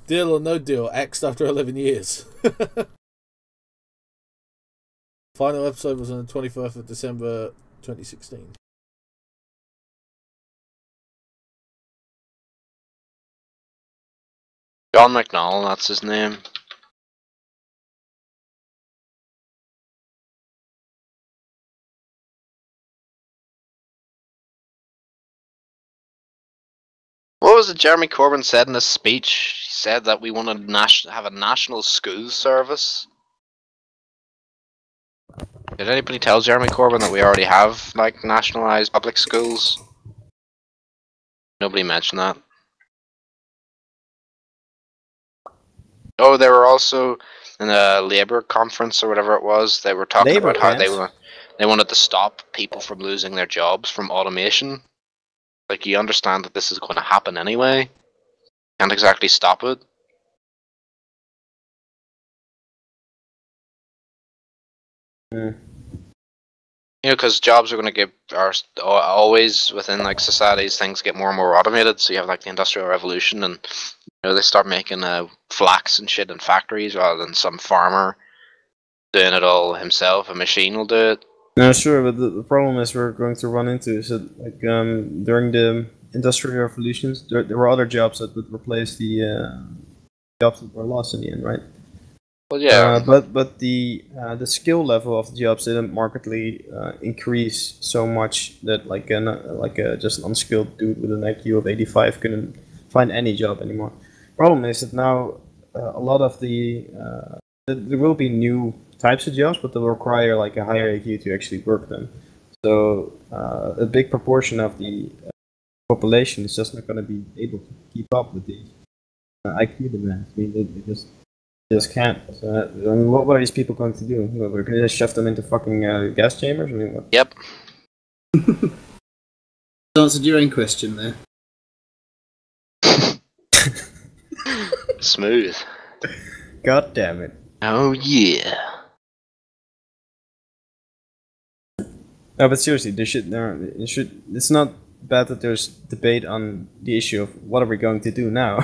Deal or no deal, axed after 11 years. Final episode was on the 21st of December 2016. John McNall, that's his name. What was it Jeremy Corbyn said in his speech? He said that we want to have a national school service. Did anybody tell Jeremy Corbyn that we already have, like, nationalised public schools? Nobody mentioned that. Oh, they were also in a Labour conference or whatever it was. They were talking about how they wanted to stop people from losing their jobs from automation. Like, you understand that this is going to happen anyway. Can't exactly stop it. Mm. You know, because jobs are going to are always within like societies, things get more and more automated. So you have like the Industrial Revolution, and you know they start making flax and shit in factories rather than some farmer doing it all himself. A machine will do it. No, sure, but the problem is we're going to run into is that like during the Industrial Revolutions, there were other jobs that would replace the jobs that were lost in the end, right? Well, yeah. But the skill level of the jobs didn't markedly increase so much that like a just an unskilled dude with an IQ of 85 couldn't find any job anymore. Problem is that now a lot of there will be new types of jobs, but they'll require like a higher IQ to actually work them. So a big proportion of the population is just not going to be able to keep up with the IQ demands. I mean, they just can't. So, I mean, what are these people going to do? We're going to just shove them into fucking gas chambers? I mean, what? Yep. Answered your own question there. Smooth. God damn it. Oh yeah. No, but seriously, it's not bad that there's debate on the issue of what are we going to do now.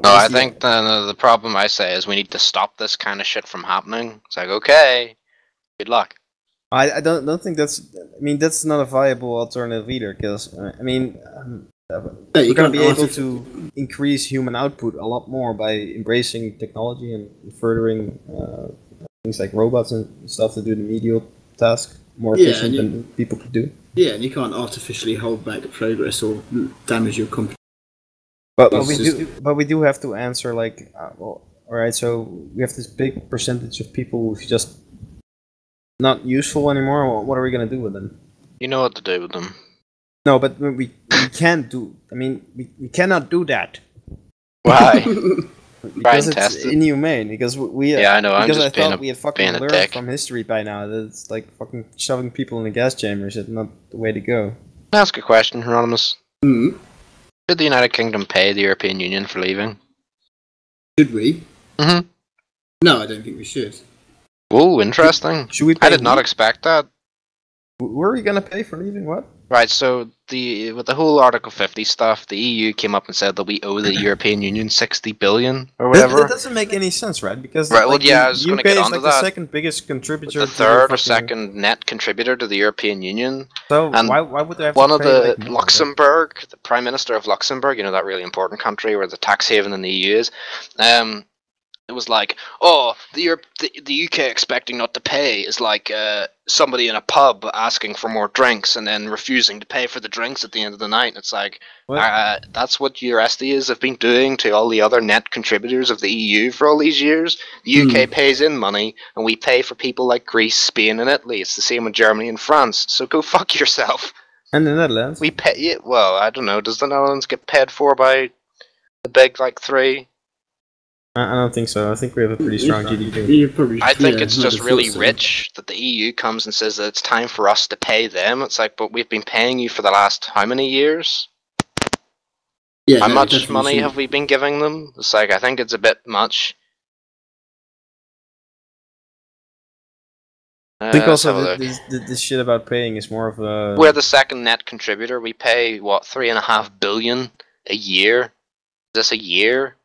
I think the problem I say is we need to stop this kind of shit from happening. It's like, okay, good luck. I don't think that's. I mean, that's not a viable alternative either, because I mean, we're going to be able to increase human output a lot more by embracing technology and furthering things like robots and stuff to do the medial task more efficient than people could do. Yeah, and you can't artificially hold back progress or damage your competence. But we do have to answer like, well, all right. So we have this big percentage of people who's just not useful anymore. What are we gonna do with them? You know what to do with them. No, but we can't do. I mean, we cannot do that. Why? Because it's inhumane. Because we. Yeah, I know. Because I thought we had fucking learned from history by now that it's like fucking shoving people in the gas chambers is not the way to go. Can I ask a question, Hieronymus? Mm-hmm. Should the United Kingdom pay the European Union for leaving? Should we? Mm-hmm. No, I don't think we should. Whoa, interesting. Should we? I did not expect that. Were we gonna pay for leaving? What? Right, so with the whole Article 50 stuff, the EU came up and said that we owe the European Union 60 billion or whatever. That doesn't make any sense, right? Because I was going to get onto that. the second biggest contributor. The third or second net contributor to the European Union. So and why would they have one to of pay the Luxembourg, the Prime Minister of Luxembourg, you know, that really important country where the tax haven in the EU is. It was like, oh, the UK expecting not to pay is like somebody in a pub asking for more drinks and then refusing to pay for the drinks at the end of the night. And it's like, that's what your SDs have been doing to all the other net contributors of the EU for all these years. The UK pays in money, and we pay for people like Greece, Spain, and Italy. It's the same with Germany and France. So go fuck yourself. And the Netherlands? We pay it. Well, I don't know. Does the Netherlands get paid for by the big like three? I don't think so. I think we have a pretty strong GDP. I think it's just really rich that the EU comes and says that it's time for us to pay them. It's like, but we've been paying you for the last how many years? Yeah, how much money have we been giving them? It's like, I think it's a bit much. I think also this shit about paying is more of a... We're the second net contributor. We pay, what, 3.5 billion a year? Is this a year?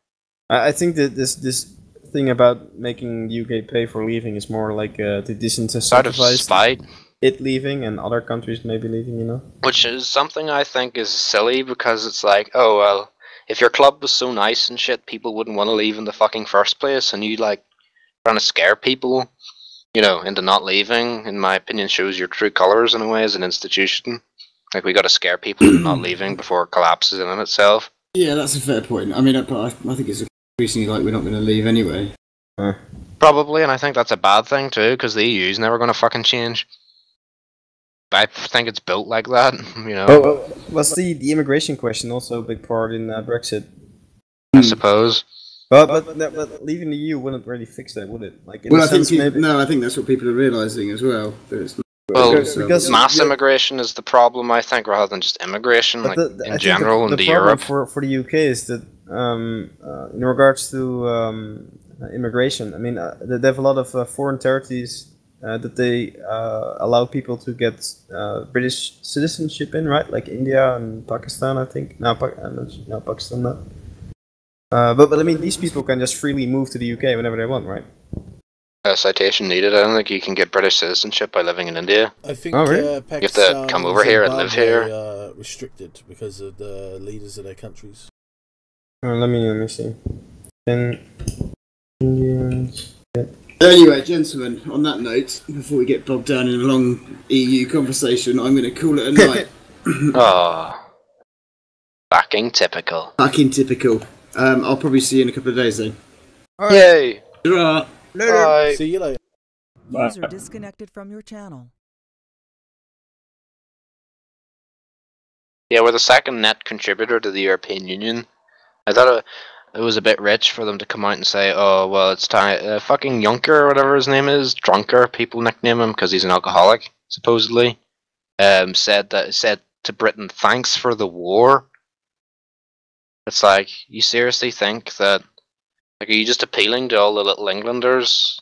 I think that this thing about making the UK pay for leaving is more like to disincentivize it leaving and other countries maybe leaving, you know? Which is something I think is silly because it's like, oh, well, if your club was so nice and shit, people wouldn't want to leave in the fucking first place, and you, like, trying to scare people, you know, into not leaving, in my opinion, shows your true colours in a way as an institution. Like, we got to scare people into not leaving before it collapses in itself. Yeah, that's a fair point. I mean, I think it's increasingly like we're not going to leave anyway. Probably, and I think that's a bad thing too, because the EU's never going to fucking change. I think it's built like that, you know. Was the immigration question also a big part in Brexit? I suppose. But leaving the EU wouldn't really fix that, would it? Like, I think that's what people are realising as well. Because mass immigration is the problem, I think, rather than just immigration, like in general into Europe. For the UK is that in regards to immigration, I mean, they have a lot of foreign territories that they allow people to get British citizenship in, right? Like India and Pakistan, I think. No, Pakistan not. But I mean, these people can just freely move to the UK whenever they want, right? Citation needed. I don't think you can get British citizenship by living in India. I think you have to come over here and live here. Restricted because of the leaders of their countries. Let me see. Anyway, gentlemen, on that note, before we get bogged down in a long EU conversation, I'm going to call it a night. Oh. Fucking typical. Fucking typical. I'll probably see you in a couple of days then. Right. Yay! Later. Bye. See you later. User disconnected from your channel. Yeah, we're the second net contributor to the European Union. I thought it was a bit rich for them to come out and say, oh, well, it's time. Fucking Juncker, or whatever his name is, Drunker, people nickname him because he's an alcoholic, supposedly, said to Britain, thanks for the war. It's like, you seriously think that, like, are you just appealing to all the little Englanders?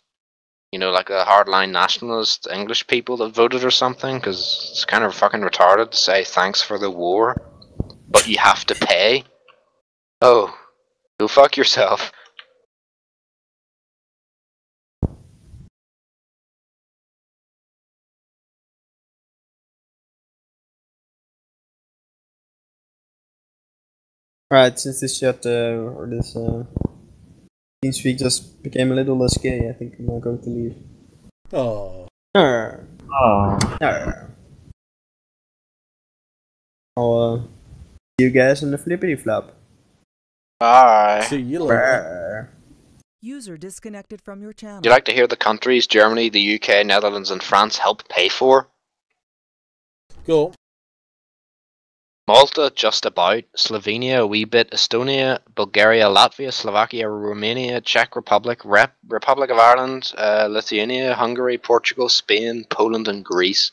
You know, like the hardline nationalist English people that voted or something? Because it's kind of fucking retarded to say thanks for the war, but you have to pay. Oh, go fuck yourself. Right, since this chat or this TeamSpeak just became a little less gay, I think I'm not going to leave. Oh. I'll see you guys in the flippity flop. Bye. See you later. User disconnected from your channel. You like to hear the countries Germany, the UK, Netherlands, and France help pay for? Go. Malta, just about. Slovenia, a wee bit. Estonia, Bulgaria, Latvia, Slovakia, Romania, Czech Republic, Republic of Ireland, Lithuania, Hungary, Portugal, Spain, Poland, and Greece.